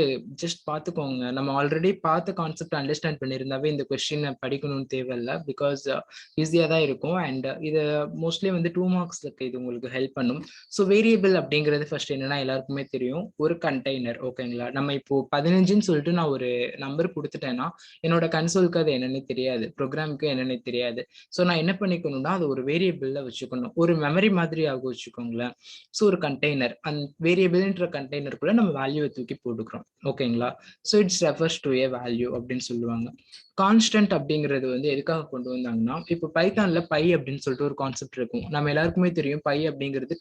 ஜஸ்ட் பார்த்துக்கோங்க. நம்ம ஆல்ரெடி பார்த்த கான்செப்ட் அண்டர்ஸ்டாண்ட் பண்ணியிருந்தாவே இந்த கொஸ்டினை படிக்கணும்னு தேவையில்லை, பிகாஸ் ஈஸியாக தான் இருக்கும். அண்ட் இது மோஸ்ட்லி வந்து 2 மார்க்ஸ்க்கு இது உங்களுக்கு ஹெல்ப் பண்ணும். ஸோ வேரியபிள் அப்படிங்கிறது ஃபர்ஸ்ட் என்னன்னா எல்லாருக்குமே தெரியும், ஒரு கண்டெய்னர். ஓகேங்களா, நம்ம இப்போ 15ன்னு சொல்லிட்டு நான் ஒரு நம்பர் கொடுத்துட்டேன்னா என்னோட கன்சோலுக்கு அது என்னன்னு தெரியாது, ப்ரோக்ராமுக்கு என்னன்னு தெரியாது. ஸோ நான் என்ன பண்ணிக்கணும்னா அது ஒரு வேரியபிள்ல வச்சுக்கணும், ஒரு மெமரி மாதிரியாக வச்சுக்கோங்களேன். ஸோ ஒரு கண்டெய்னர், அந்த வேரியபிள்ன்ற கண்டெய்னருக்குள்ள நம்ம வேல்யூவை தூக்கி போட்டுக்கிறோம். ஓகேங்களா, so it's refers to A value அப்படின்னு சொல்லுவாங்க. கான்ஸ்டன்ட் அப்படிங்கிறது வந்து எதுக்காக கொண்டு வந்தாங்கன்னா, இப்போ பைத்தான்ல பை அப்படின்னு சொல்லிட்டு ஒரு கான்செப்ட் இருக்கும். நம்ம எல்லாருக்குமே தெரியும் பை அப்படிங்கிறது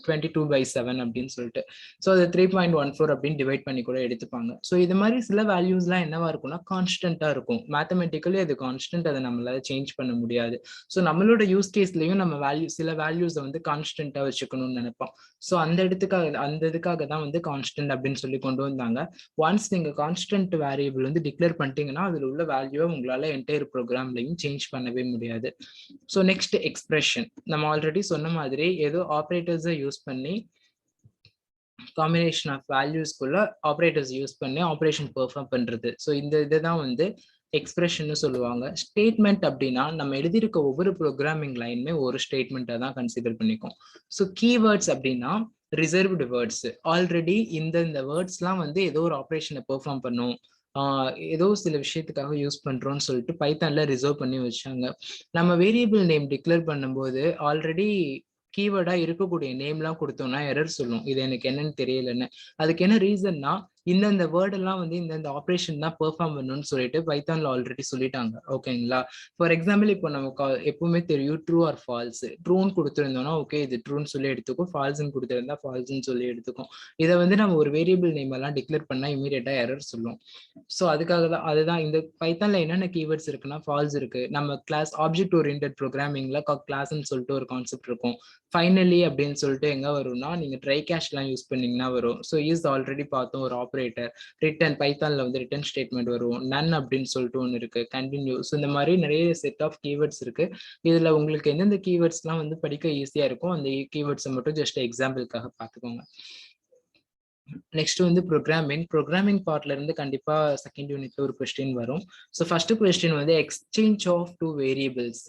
22/7 அப்படின்னு சொல்லிட்டு. ஸோ அது 3.14 அப்படின்னு டிவைட் பண்ணி கூட எடுத்துப்பாங்க. ஸோ இது மாதிரி சில வேல்யூஸ்லாம் என்னவா இருக்கும்னா கான்ஸ்டன்டா இருக்கும். மேத்தமெட்டிக்கலி அது கான்ஸ்டன்ட், அதை நம்மளால சேஞ்ச் பண்ண முடியாது. ஸோ நம்மளோட யூஸ் கேஸ்லயும் நம்ம சில வேல்யூஸை வந்து கான்ஸ்டன்டா வச்சுக்கணும்னு நினைப்போம். ஸோ அந்த இதுக்காக தான் வந்து கான்ஸ்டன்ட் அப்படின்னு சொல்லி கொண்டு வந்தாங்க. ஒன்ஸ் நீங்க கான்ஸ்டன்ட் வேரியபிள் வந்து டிக்ளேர் பண்ணிட்டீங்கன்னா அதுல உள்ள வேல்யூவை உங்களால என்டையர் ப்ரோக்ராம்லையும் சேஞ்ச் பண்ணவே முடியாது. ஸோ நெக்ஸ்ட் எக்ஸ்பிரஷன், நம்ம ஆல்ரெடி சொன்ன மாதிரி ஏதோ ஆப்ரேட்டர்ஸை யூஸ் பண்ணி காம்பினேஷன் ஆஃப் வேல்யூஸ்குள்ள ஆப்ரேட்டர்ஸ் யூஸ் பண்ணி ஆப்ரேஷன் பெர்ஃபார்ம் பண்றது. ஸோ இந்த இதுதான் வந்து எக்ஸ்பிரஷன் சொல்லுவாங்க. ஸ்டேட்மெண்ட் அப்படின்னா நம்ம எழுதியிருக்க ஒவ்வொரு ப்ரோக்ராமிங் லைனுமே ஒரு ஸ்டேட்மெண்ட்டை தான் கன்சிடர் பண்ணிக்கும். ஸோ கீவேர்ட்ஸ் அப்படின்னா ரிசர்வ்டு வேர்ட்ஸ், ஆல்ரெடி இந்த வேர்ட்ஸ்லாம் வந்து ஏதோ ஒரு ஆப்ரேஷனை பெர்ஃபார்ம் பண்ணும், ஏதோ சில விஷயத்துக்காக யூஸ் பண்றோம்னு சொல்லிட்டு பைத்தான்ல ரிசர்வ் பண்ணி வச்சாங்க. நம்ம வேரியபிள் நேம் டிக்ளேர் பண்ணும்போது ஆல்ரெடி கீவேர்டா இருக்கக்கூடிய நேம்லாம் கொடுத்தோம்னா எரர் சொல்லும், இது எனக்கு என்னன்னு தெரியலன்னு. அதுக்கு என்ன ரீசன்னா இந்தந்த வேர்ட் எல்லாம் வந்து இந்தந்த ஆப்ரேஷன் தான் பெர்ஃபார்ம் பண்ணணும்னு சொல்லிட்டு பைத்தான்ல ஆல்ரெடி சொல்லிட்டாங்க. ஓகேங்களா, ஃபார் எக்ஸாம்பிள் இப்போ நமக்கு எப்பவுமே தெரியும் ட்ரூ ஆர் ஃபால்ஸ். ட்ரூன்னு கொடுத்துருந்தோம்னா ஓகே இது ட்ரூன்னு சொல்லி எடுத்துக்கும், ஃபால்ஸ்ன்னு கொடுத்துருந்தா ஃபால்ஸ்ன்னு சொல்லி எடுத்துக்கும். இதை வந்து நம்ம ஒரு வேரியபிள் நேம் எல்லாம் டிக்ளேர் பண்ணா இமீடியட்டா எரர் சொல்லும். ஸோ அதுக்காக தான் அதுதான் இந்த பைத்தான்ல என்னென்ன கீவேர்ட்ஸ் இருக்குன்னா ஃபால்ஸ் இருக்கு. நம்ம கிளாஸ் ஆப்ஜெக்ட் ஓரியன்டட் ப்ரோக்ராமிங்ல கிளாஸ்ன்னு சொல்லிட்டு ஒரு கான்செப்ட் இருக்கும். ஃபைனலி அப்படின்னு சொல்லிட்டு எங்க வரும்னா நீங்க ட்ரை கேஷ்லாம் யூஸ் பண்ணீங்கன்னா வரும். ஸோ யூஸ் ஆல்ரெடி பார்த்தோம் ஒரு ஆப்ரேட்டர். ரிட்டர்ன் பைத்தான்ல வந்து ரிட்டர்ன் ஸ்டேட்மெண்ட் வரும். நன் அப்படின்னு சொல்லிட்டு ஒன்று இருக்கு, கண்டினியூ. ஸோ இந்த மாதிரி நிறைய செட் ஆஃப் கீவேர்ட்ஸ் இருக்கு. இதுல உங்களுக்கு எந்தெந்த கீவேர்ட்ஸ்லாம் வந்து படிக்க ஈஸியா இருக்கும் அந்த கீவேர்ட்ஸை மட்டும் ஜஸ்ட் எக்ஸாம்பிளுக்காக பார்த்துக்கோங்க. நெக்ஸ்ட் வந்து ப்ரோக்ராமிங் பார்ட்ல இருந்து கண்டிப்பா செகண்ட் யூனிட்ல ஒரு கொஸ்டின் வரும். ஸோ ஃபர்ஸ்ட் கொஸ்டின் வந்து எக்ஸ்சேஞ்ச் ஆஃப் 2 வேரியபிள்ஸ்.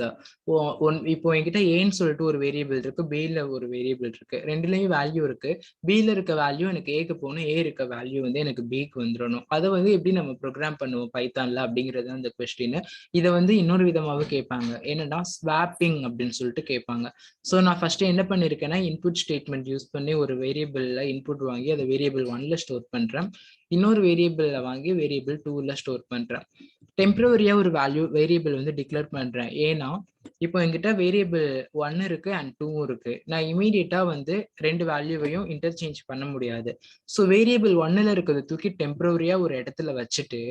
இப்போ என்கிட்ட ஏன்னு சொல்லிட்டு ஒரு வேரியபிள் இருக்கு, பில ஒரு வேரியபிள் இருக்கு, ரெண்டுலயும் வேல்யூ இருக்கு. பில இருக்க வேல்யூ எனக்கு ஏக்கு போகணும், ஏ இருக்க வேல்யூ வந்து எனக்கு பிக்கு வந்துடணும். அதை வந்து எப்படி நம்ம ப்ரோக்ராம் பண்ணுவோம் பைத்தான்ல அப்படிங்கிறது அந்த கொஸ்டின். இதை வந்து இன்னொரு விதமாவே கேட்பாங்க, என்னன்னா ஸ்வாப்பிங் அப்படின்னு சொல்லிட்டு கேட்பாங்க. ஸோ நான் ஃபர்ஸ்ட் என்ன பண்ணிருக்கேன்னா இன்புட் ஸ்டேட்மெண்ட் யூஸ் பண்ணி ஒரு வேரியபிள்ல இன்புட் வாங்கி அதை வேரியபிள் 1ல ஸ்டோர் பண்றேன், இன்னொரு வேரியபிள்ல வாங்கி வேரியபிள் 2ல ஸ்டோர் பண்றேன். டெம்பரரியா ஒரு வேரியபிள் வந்து டிக்ளேர் பண்றேன். ஏன்னா இப்போ என்கிட்ட வேரியபிள் 1 இருக்கு அண்ட் 2 இருக்கு, நான் இமீடியட்டா வந்து ரெண்டு வேல்யூவையும் இன்டர்சேஞ்ச் பண்ண முடியாது. ஸோ வேரியபிள் 1ல இருக்கிறத தூக்கி டெம்பரரியா ஒரு இடத்துல வச்சுட்டு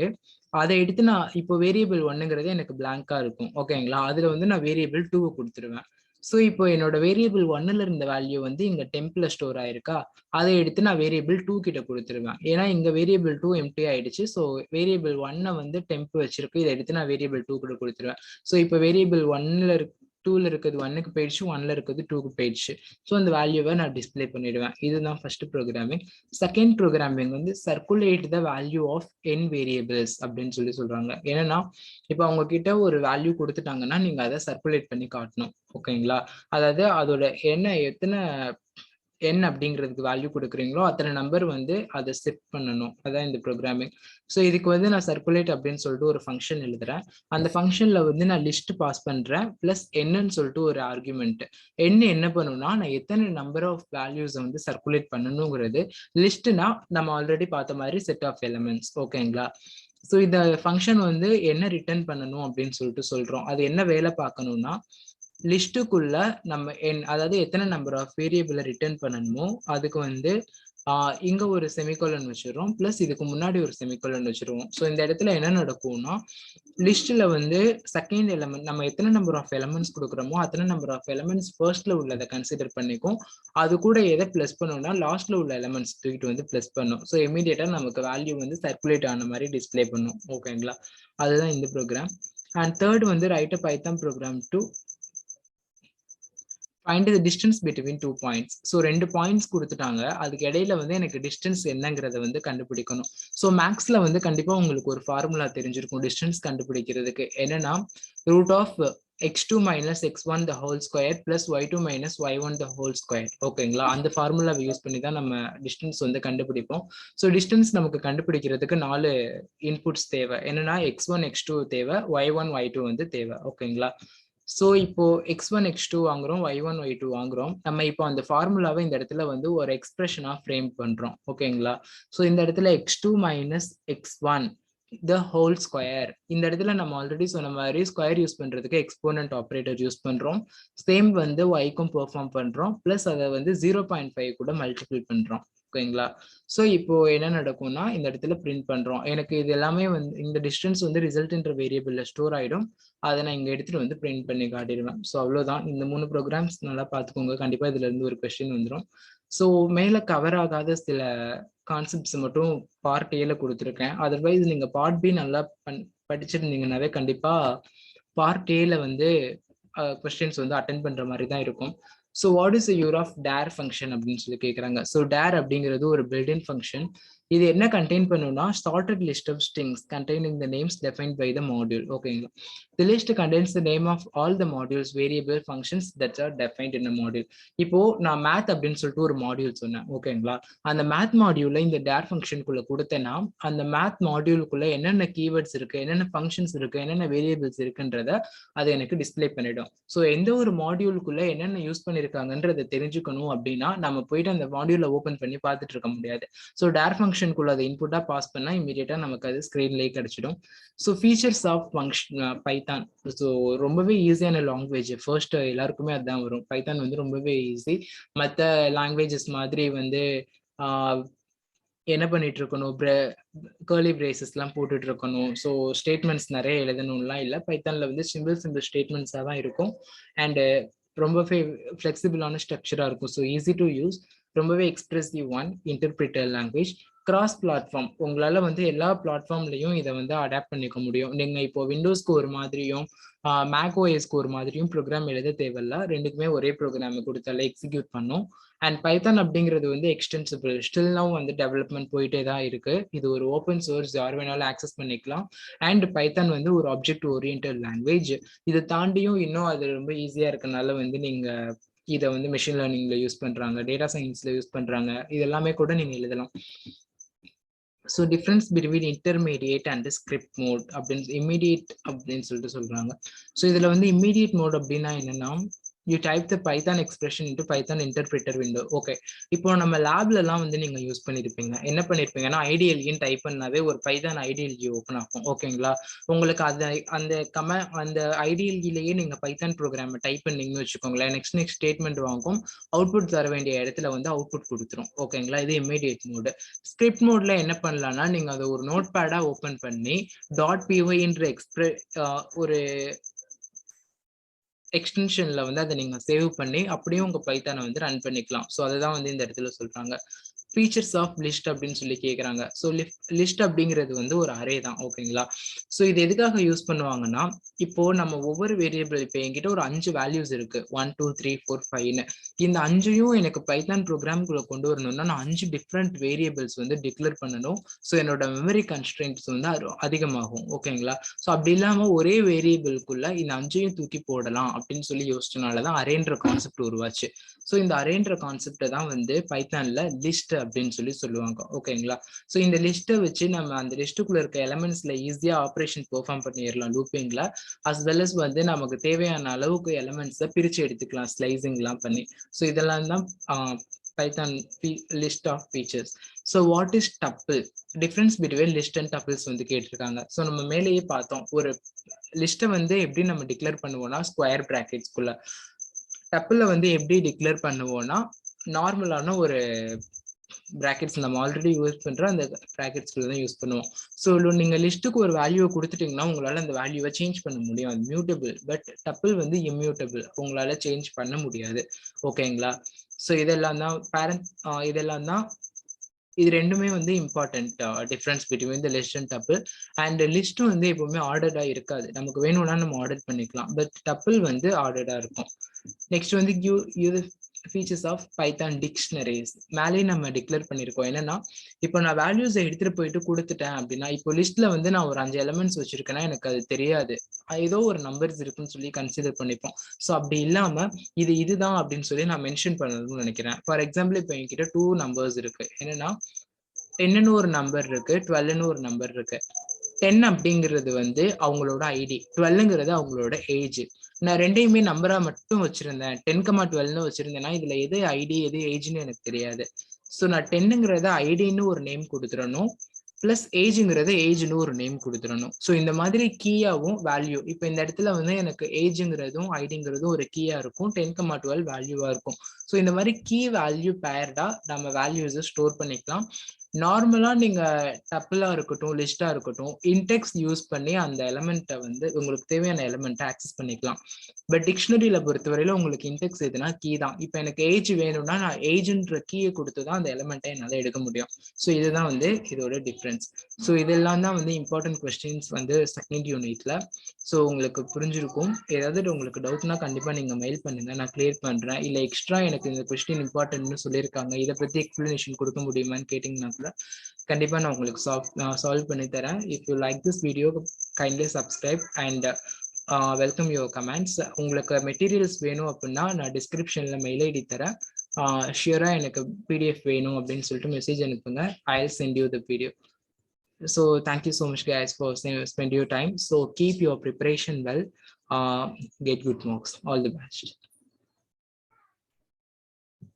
அதை எடுத்து நான் இப்போ வேரியபிள் 1ங்கிறது எனக்கு பிளாங்கா இருக்கும். ஓகேங்களா, அதுல வந்து நான் வேரியபிள் 2 கொடுத்துருவேன். ஸோ இப்போ என்னோட வேரியபிள் 1ல இருந்த வேல்யூ வந்து இங்க டெம்ப்ல ஸ்டோர் ஆயிருக்கா, அதை எடுத்து நான் வேரியபிள் 2 கிட்ட கொடுத்துருவேன். ஏன்னா இங்க வேரியபிள் 2 எம்டி ஆயிடுச்சு. ஸோ வேரியபிள் 1 வந்து டெம்ப் வச்சிருக்கு, இதை எடுத்து நான் வேரியபிள் 2 கிட்ட கொடுத்துருவேன். ஸோ இப்போ வேரியபிள் 1ல 2ல இருக்கிறது 1க்கு போயிடுச்சு, 1ல இருக்கிறது 2க்கு போயிடுச்சு. ஸோ அந்த வேல்யூவை நான் டிஸ்பிளே பண்ணிடுவேன். இதுதான் ஃபர்ஸ்ட் ப்ரோக்ராமிங். செகண்ட் ப்ரோக்ராமிங் வந்து circulate the value of n variables அப்படின்னு சொல்றாங்க. ஏன்னா இப்போ அவங்க கிட்ட ஒரு வேல்யூ கொடுத்துட்டாங்கன்னா நீங்க அதை சர்க்குலேட் பண்ணி காட்டணும். ஓகேங்களா? அதாவது அதோட எத்தனை n அப்படிங்கிறதுக்கு வேல்யூ கொடுக்குறீங்களோ அத்தனை நம்பர் வந்து அதை செட் பண்ணணும். அதான் இந்த ப்ரோக்ராமிங். ஸோ இதுக்கு வந்து நான் சர்க்குலேட் அப்படின்னு சொல்லிட்டு ஒரு ஃபங்க்ஷன் எழுதுறேன். அந்த ஃபங்க்ஷன்ல வந்து நான் லிஸ்ட் பாஸ் பண்றேன் பிளஸ் என்னன்னு சொல்லிட்டு ஒரு ஆர்குமெண்ட். என்ன பண்ணுன்னா நான் எத்தனை நம்பர் ஆஃப் வேல்யூஸை வந்து சர்க்குலேட் பண்ணணுங்கிறது. லிஸ்ட்னா நம்ம ஆல்ரெடி பார்த்த மாதிரி செட் ஆஃப் எலிமெண்ட்ஸ். ஓகேங்களா? ஸோ இந்த ஃபங்க்ஷன் வந்து என்ன ரிட்டர்ன் பண்ணணும் அப்படின்னு சொல்லிட்டு சொல்றோம். அது என்ன வேலை பார்க்கணும்னா லிஸ்ட்டுக்குள்ள நம்ம அதாவது எத்தனை நம்பர் ஆஃப் வேரியபிளை ரிட்டர்ன் பண்ணணுமோ அதுக்கு வந்து இங்க ஒரு செமிகோலன் வச்சிருவோம் பிளஸ் இதுக்கு முன்னாடி ஒரு செமிகோலன் வச்சிருவோம். ஸோ இந்த இடத்துல என்ன நடக்கும்னா லிஸ்ட்ல வந்து செகண்ட் எலிமெண்ட் நம்ம எத்தனை நம்பர் ஆஃப் எலிமெண்ட்ஸ் கொடுக்குறோமோ அத்தனை நம்பர் ஆஃப் எலிமெண்ட்ஸ் ஃபர்ஸ்ட்ல உள்ளதை கன்சிடர் பண்ணிக்கும். அது கூட எதை பிளஸ் பண்ணோம்னா லாஸ்ட்ல உள்ள எலிமெண்ட்ஸ் தூக்கிட்டு வந்து பிளஸ் பண்ணும். ஸோ இமீடியட்டா நமக்கு வேல்யூ வந்து சர்க்குலேட் ஆன மாதிரி டிஸ்பிளே பண்ணும். ஓகேங்களா? அதுதான் இந்த ப்ரோக்ராம். அண்ட் தேர்ட் வந்து write a Python program to find the distance between 2 points. ஸோ 2 பாயிண்ட்ஸ் கொடுத்துட்டாங்க. அதுக்கு இடையில வந்து எனக்கு டிஸ்டன்ஸ் என்னங்கிறத வந்து கண்டுபிடிக்கணும். ஸோ மேக்ஸ்ல வந்து கண்டிப்பா உங்களுக்கு ஒரு ஃபார்முலா தெரிஞ்சிருக்கும் டிஸ்டன்ஸ் கண்டுபிடிக்கிறதுக்கு. என்னன்னா root of x2 minus x1 the whole square plus y2 minus y1 the whole square. ஓகேங்களா? அந்த ஃபார்முலாவை யூஸ் பண்ணி தான் நம்ம டிஸ்டன்ஸ் வந்து கண்டுபிடிப்போம். ஸோ டிஸ்டன்ஸ் நமக்கு கண்டுபிடிக்கிறதுக்கு 4 இன்புட்ஸ் தேவை. என்னன்னா x1 x2 தேவை, y1 y2 வந்து தேவை. ஓகேங்களா? ஸோ இப்போ x1 x2 வாங்குறோம், y1 y2 வாங்குறோம். நம்ம இப்போ அந்த ஃபார்முலாவை இந்த இடத்துல வந்து ஒரு எக்ஸ்பிரஷனா ஃப்ரேம் பண்றோம். ஓகேங்களா? ஸோ இந்த இடத்துல x2 minus x1 the whole square. இந்த இடத்துல நம்ம ஆல்ரெடி சொன்ன மாதிரி ஸ்கொயர் யூஸ் பண்றதுக்கு எக்ஸ்போனன்ட் ஆப்ரேட்டர் யூஸ் பண்றோம். சேம் வந்து y-க்கும் பெர்ஃபார்ம் பண்றோம். பிளஸ் அதை வந்து 0.5 கூட மல்டிபிள் பண்றோம். ஓகேங்களா? ஸோ இப்போ என்ன நடக்கும்னா இந்த இடத்துல பிரிண்ட் பண்றோம். எனக்கு இது எல்லாமே வந்து இந்த டிஸ்டன்ஸ் வந்து ரிசல்ட்ன்ற வேரியபிள்ல ஸ்டோர் ஆயிடும். அதை நான் இங்க எடுத்துட்டு வந்து பிரிண்ட் பண்ணி காட்டிடுவேன். ஸோ அவ்வளவுதான். இந்த 3 ப்ரோக்ராம்ஸ் நல்லா பார்த்துக்கோங்க. கண்டிப்பா இதுல இருந்து ஒரு கொஸ்டின் வந்துடும். ஸோ மேல கவர் ஆகாத சில கான்செப்ட்ஸ் மட்டும் பார்ட் ஏல கொடுத்துருக்கேன். அதர்வைஸ் நீங்க பார்ட் பி நல்லா படிச்சிருந்தீங்கன்னாவே கண்டிப்பா பார்ட் ஏல வந்து கொஸ்டின்ஸ் வந்து அட்டென்ட் பண்ற மாதிரி தான் இருக்கும். So what is your of their function அப்படின்னு சொல்லி கேட்குறாங்க. ஸோ டேர் அப்படிங்கிறது ஒரு பில்டின் ஃபங்க்ஷன். இது என்ன கண்டெயின் பண்ணுன்னா started list of strings containing the names defined by the module. ஓகேங்களா? The list contains the name of all the modules, variable functions that are defined in a module. இப்போ நான் math அப்படின்னு சொல்லிட்டு ஒரு module சொன்னேன். ஓகேங்களா? அந்த மேத் மாடியூல்ல இந்த டேர் ஃபங்க்ஷனுக்குள்ள கொடுத்தேன்னா அந்த மேத் மாடியூலுக்குள்ள என்னென்ன கீவேர்ட்ஸ் இருக்கு, என்னென்ன ஃபங்க்ஷன்ஸ் இருக்கு, என்னென்ன வேரியபிள்ஸ் இருக்குன்றத அது எனக்கு டிஸ்பிளே பண்ணிடும். ஸோ எந்த ஒரு மாடியூலுக்குள்ள என்னென்ன யூஸ் பண்ணிருக்காங்கன்றதை தெரிஞ்சுக்கணும் அப்படின்னா நம்ம போயிட்டு அந்த மாடியூலை ஓப்பன் பண்ணி பார்த்துட்டு இருக்க முடியாது. ஸோ டேர் ஃபங்க்ஷனுக்குள்ள அதை இன்புட்டா பாஸ் பண்ணா இமீடியட்டா நமக்கு அது ஸ்கிரீன்லேயே கிடைச்சிடும். So features of function Python. So ரொம்பவே ஈஸியான லாங்குவேஜ். ஃபர்ஸ்ட் எல்லாருக்குமே அதுதான் வரும். பைத்தான் வந்து ரொம்பவே ஈஸி. மற்ற லாங்குவேஜஸ் மாதிரி வந்து என்ன பண்ணிட்டு இருக்கணும், கர்லி பிரேசஸ் எல்லாம் போட்டுட்டு இருக்கணும். ஸோ ஸ்டேட்மெண்ட்ஸ் நிறைய எழுதணும்லாம் இல்லை. பைத்தான்ல வந்து சிம்பிள் ஸ்டேட்மெண்ட்ஸாக தான் இருக்கும். அண்ட் ரொம்பவே ஃபிளெக்சிபிளான ஸ்ட்ரக்சரா இருக்கும். ஸோ ஈஸி டு யூஸ், ரொம்பவே expressive one, interpreter language. Cross platform, உங்களால வந்து எல்லா பிளாட்ஃபார்ம்லையும் இதை வந்து அடாப்ட் பண்ணிக்க முடியும். நீங்க இப்போ விண்டோஸ்க்கு ஒரு மாதிரியும் மேக் ஓஎஸ்க்கு ஒரு மாதிரியும் ப்ரோக்ராம் எழுத தேவையில்ல. ரெண்டுக்குமே ஒரே ப்ரோக்ராம் கொடுத்தாலே எக்ஸிக்யூட் பண்ணும். அண்ட் பைத்தான் அப்படிங்கிறது வந்து எக்ஸ்டென்சிபிள், ஸ்டில் நவ் வந்து டெவலப்மெண்ட் போயிட்டே தான் இருக்கு. இது ஒரு ஓப்பன் சோர்ஸ், யார் வேணாலும் ஆக்சஸ் பண்ணிக்கலாம். அண்ட் பைத்தான் வந்து ஒரு ஆப்ஜெக்ட் ஓரியன்டட் லாங்குவேஜ். இதை தாண்டியும் இன்னும் அது ரொம்ப ஈஸியா இருக்கனால வந்து நீங்க இதை வந்து மெஷின் லேர்னிங்ல யூஸ் பண்றாங்க, டேட்டா சயின்ஸ்ல யூஸ் பண்றாங்க. இது எல்லாமே கூட நீங்க எழுதலாம். So difference between intermediate and script mode அப்படின்னு இம்மீடியேட் அப்படின்னு சொல்லிட்டு சொல்றாங்க. ஸோ இதுல வந்து இம்மீடியேட் மோட் அப்படின்னா என்னன்னா you type the Python expression into Python interpreter window. Okay, இப்போ நம்ம லேப்ல எல்லாம் வந்து நீங்க யூஸ் பண்ணிருப்பீங்க. என்ன பண்ணிருப்பீங்கன்னா ஐடிஎல்இன்னு டைப் பண்ணாவே ஒரு பைதான் ஐடிஎல்இ ஓப்பன் ஆகும். ஓகேங்களா? உங்களுக்கு அந்த ஐடிஎல்இலேயே நீங்க பைத்தான் ப்ரோக்ராம் டைப் பண்ணீங்கன்னு வச்சுக்கோங்களேன், நெக்ஸ்ட் ஸ்டேட்மெண்ட் வாங்கும், அவுட்புட் தர வேண்டிய இடத்துல வந்து அவுட்புட் கொடுத்துரும். ஓகேங்களா? இது இம்மீடியேட் மோடு. ஸ்கிரிப்ட் மோட்ல என்ன பண்ணலாம்னா நீங்க அதை ஒரு நோட் பேடா ஓப்பன் பண்ணி .py ஒரு எக்ஸ்டென்ஷன்ல வந்து அதை நீங்க சேவ் பண்ணி அப்படியே உங்க பைத்தானை வந்து ரன் பண்ணிக்கலாம். ஸோ அதுதான் வந்து இந்த இடத்துல சொல்றாங்க. ஃபீச்சர்ஸ் ஆஃப் லிஸ்ட் அப்படின்னு சொல்லி கேட்குறாங்க. ஸோ லிஸ்ட் அப்படிங்கிறது வந்து ஒரு அரே தான். ஓகேங்களா? ஸோ இது எதுக்காக யூஸ் பண்ணுவாங்கன்னா, இப்போ நம்ம ஒவ்வொரு வேரியபிள், இப்போ என்கிட்ட ஒரு 5 வேல்யூஸ் இருக்கு, 1 2 3 4 5ன்னு. இந்த 5யும் எனக்கு பைத்தான் ப்ரோக்ராம்குள்ள கொண்டு வரணும்னா நான் 5 டிஃப்ரெண்ட் வேரியபிள்ஸ் வந்து டிக்ளேர் பண்ணணும். ஸோ என்னோட மெமரி கன்ஸ்ட்ரெயின்ட்ஸ் வந்து அதிகமாகும். ஓகேங்களா? ஸோ அப்படி இல்லாம ஒரே வேரியபிள்குள்ள இந்த 5யும் தூக்கி போடலாம் அப்படின்னு சொல்லி யோசிச்சனால தான் அரேன்ற கான்செப்ட் உருவாச்சு. ஸோ இந்த அரேன்ற கான்செப்டை தான் வந்து பைத்தான்ல லிஸ்ட் அப்படின்னு சொல்லி சொல்லுவாங்க. ஓகேங்களா? ஸோ இந்த லிஸ்ட்டை வச்சு நம்ம அந்த லிஸ்ட்டுக்குள்ள இருக்க எலமெண்ட்ஸ்ல ஈஸியா ஆப்ரேஷன் பெர்ஃபார்ம் பண்ணிடலாம் லூப்பிங்ல. அஸ் வெல் அஸ் வந்து நமக்கு தேவையான அளவுக்கு எலமெண்ட்ஸை பிரிச்சு எடுத்துக்கலாம் ஸ்லைசிங்லாம் பண்ணி. ஸோ இதெல்லாம் தான் Python list of features. So what is tuple? Difference between list and tuples வந்து கேட்டிருக்காங்க. ஸோ நம்ம மேலேயே பார்த்தோம், ஒரு லிஸ்ட்டை வந்து எப்படி நம்ம டிக்ளேர் பண்ணுவோம்னா ஸ்கொயர் பிராக்கெட்ஸ்குள்ள. டப்பிளை வந்து எப்படி டிக்ளேர் பண்ணுவோம்னா நார்மலான ஒரு பிராக்கெட்ஸ் நம்ம ஆல்ரெடி யூஸ் பண்ற அந்த பிராக்கெட்ஸ்குள்ள தான் யூஸ் பண்ணுவோம். ஸோ நீங்க லிஸ்ட்டுக்கு ஒரு வேல்யூவை கொடுத்துட்டீங்கன்னா உங்களால அந்த வேல்யூவை சேஞ்ச் பண்ண முடியும். அது மியூட்டபிள். பட் டப்பிள் வந்து இம்மியூட்டபிள், உங்களால சேஞ்ச் பண்ண முடியாது. ஓகேங்களா? ஸோ இதெல்லாம் தான் இதெல்லாம் தான் இது ரெண்டுமே வந்து important difference between the list and tuple. And லிஸ்ட்டும் வந்து எப்பவுமே ஆர்டர்டா இருக்காது. நமக்கு வேணும்னா நம்ம ஆர்டர் பண்ணிக்கலாம். பட் டப்பிள் வந்து ஆர்டர்டா இருக்கும். நெக்ஸ்ட் வந்து ஃபீச்சர்ஸ் ஆஃப் பைத்தான் டிக்ஷனரிஸ். மேலேயே நம்ம டிக்ளேர் பண்ணியிருக்கோம். என்னன்னா, இப்போ நான் வேல்யூஸை எடுத்துட்டு போயிட்டு கொடுத்துட்டேன் அப்படின்னா, இப்போ லிஸ்ட்ல வந்து நான் ஒரு 5 எலமெண்ட்ஸ் வச்சிருக்கேன்னா எனக்கு அது தெரியாது, ஏதோ ஒரு நம்பர்ஸ் இருக்குன்னு சொல்லி கன்சிடர் பண்ணிப்போம். ஸோ அப்படி இல்லாம இதுதான் அப்படின்னு சொல்லி நான் மென்ஷன் பண்ணணும்னு நினைக்கிறேன். ஃபார் எக்ஸாம்பிள், இப்போ என்கிட்ட 2 நம்பர்ஸ் இருக்கு. என்னன்னா 10ன்னு ஒரு நம்பர் இருக்கு, 12ன்னு ஒரு நம்பர் இருக்கு. 10 அப்படிங்கிறது வந்து அவங்களோட ஐடி, 12ங்கிறது அவங்களோட ஏஜ். நான் ரெண்டையுமே நம்பரா மட்டும் வச்சிருந்தேன், 10,12ன்னு வச்சிருந்தேன்னா இதுல எது ஐடி எது ஏஜ்னு எனக்கு தெரியாது. ஸோ நான் 10ங்கிறத ஐடின்னு ஒரு நேம் கொடுத்துடணும், பிளஸ் ஏஜ்ங்கிறத ஏஜ்னு ஒரு நேம் கொடுத்துடணும். ஸோ இந்த மாதிரி கீயாவும் வேல்யூ, இப்போ இந்த இடத்துல வந்து எனக்கு ஏஜ்ங்கிறதும் ஐடிங்கிறதும் ஒரு கீயா இருக்கும், 10,12 வேல்யூவா இருக்கும். ஸோ இந்த மாதிரி கீ வேல்யூ பேர்டா நம்ம வேல்யூஸை ஸ்டோர் பண்ணிக்கலாம். நார்மலா நீங்க டப்பிளா இருக்கட்டும் லிஸ்டா இருக்கட்டும் இன்டெக்ஸ் யூஸ் பண்ணி அந்த எலமெண்ட்டை வந்து உங்களுக்கு தேவையான எலமெண்ட்டை ஆக்சஸ் பண்ணிக்கலாம். பட் டிக்ஷனரியில பொறுத்தவரையில உங்களுக்கு இன்டெக்ஸ் எதுனா கீ தான். இப்போ எனக்கு ஏஜ் வேணும்னா நான் ஏஜ்ன்ற கீயை கொடுத்து தான் அந்த எலமெண்ட்டை என்னால் எடுக்க முடியும். ஸோ இதுதான் வந்து இதோட டிஃப்ரென்ஸ். ஸோ இதெல்லாம் தான் வந்து இம்பார்ட்டன்ட் கொஸ்டின்ஸ் வந்து செகண்ட் யூனிட்ல. ஸோ உங்களுக்கு புரிஞ்சிருக்கும். ஏதாவது உங்களுக்கு டவுட்னா கண்டிப்பாக நீங்கள் மெயில் பண்ணுங்க, நான் கிளியர் பண்ணுறேன். இல்லை எக்ஸ்ட்ரா எனக்கு இந்த கொஸ்டின் இம்பார்ட்டன்ட்னு சொல்லியிருக்காங்க, இதை பற்றி எக்ஸ்பிளனேஷன் கொடுக்க முடியுமான்னு கேட்டிங்கன்னா கூட கண்டிப்பாக நான் உங்களுக்கு சால்வ் பண்ணி தரேன். If you like this video kindly subscribe and welcome your comments. உங்களுக்கு மெட்டீரியல்ஸ் வேணும் அப்படின்னா நான் டிஸ்கிரிப்ஷனில் மெயில் ஐடி தரேன். ஷியராக எனக்கு பிடிஎஃப் வேணும் அப்படின்னு சொல்லிட்டு மெசேஜ் அனுப்புங்க. I'll send you the video. So thank you so much guys for spend your time. So keep your preparation well. Get good marks. All the best.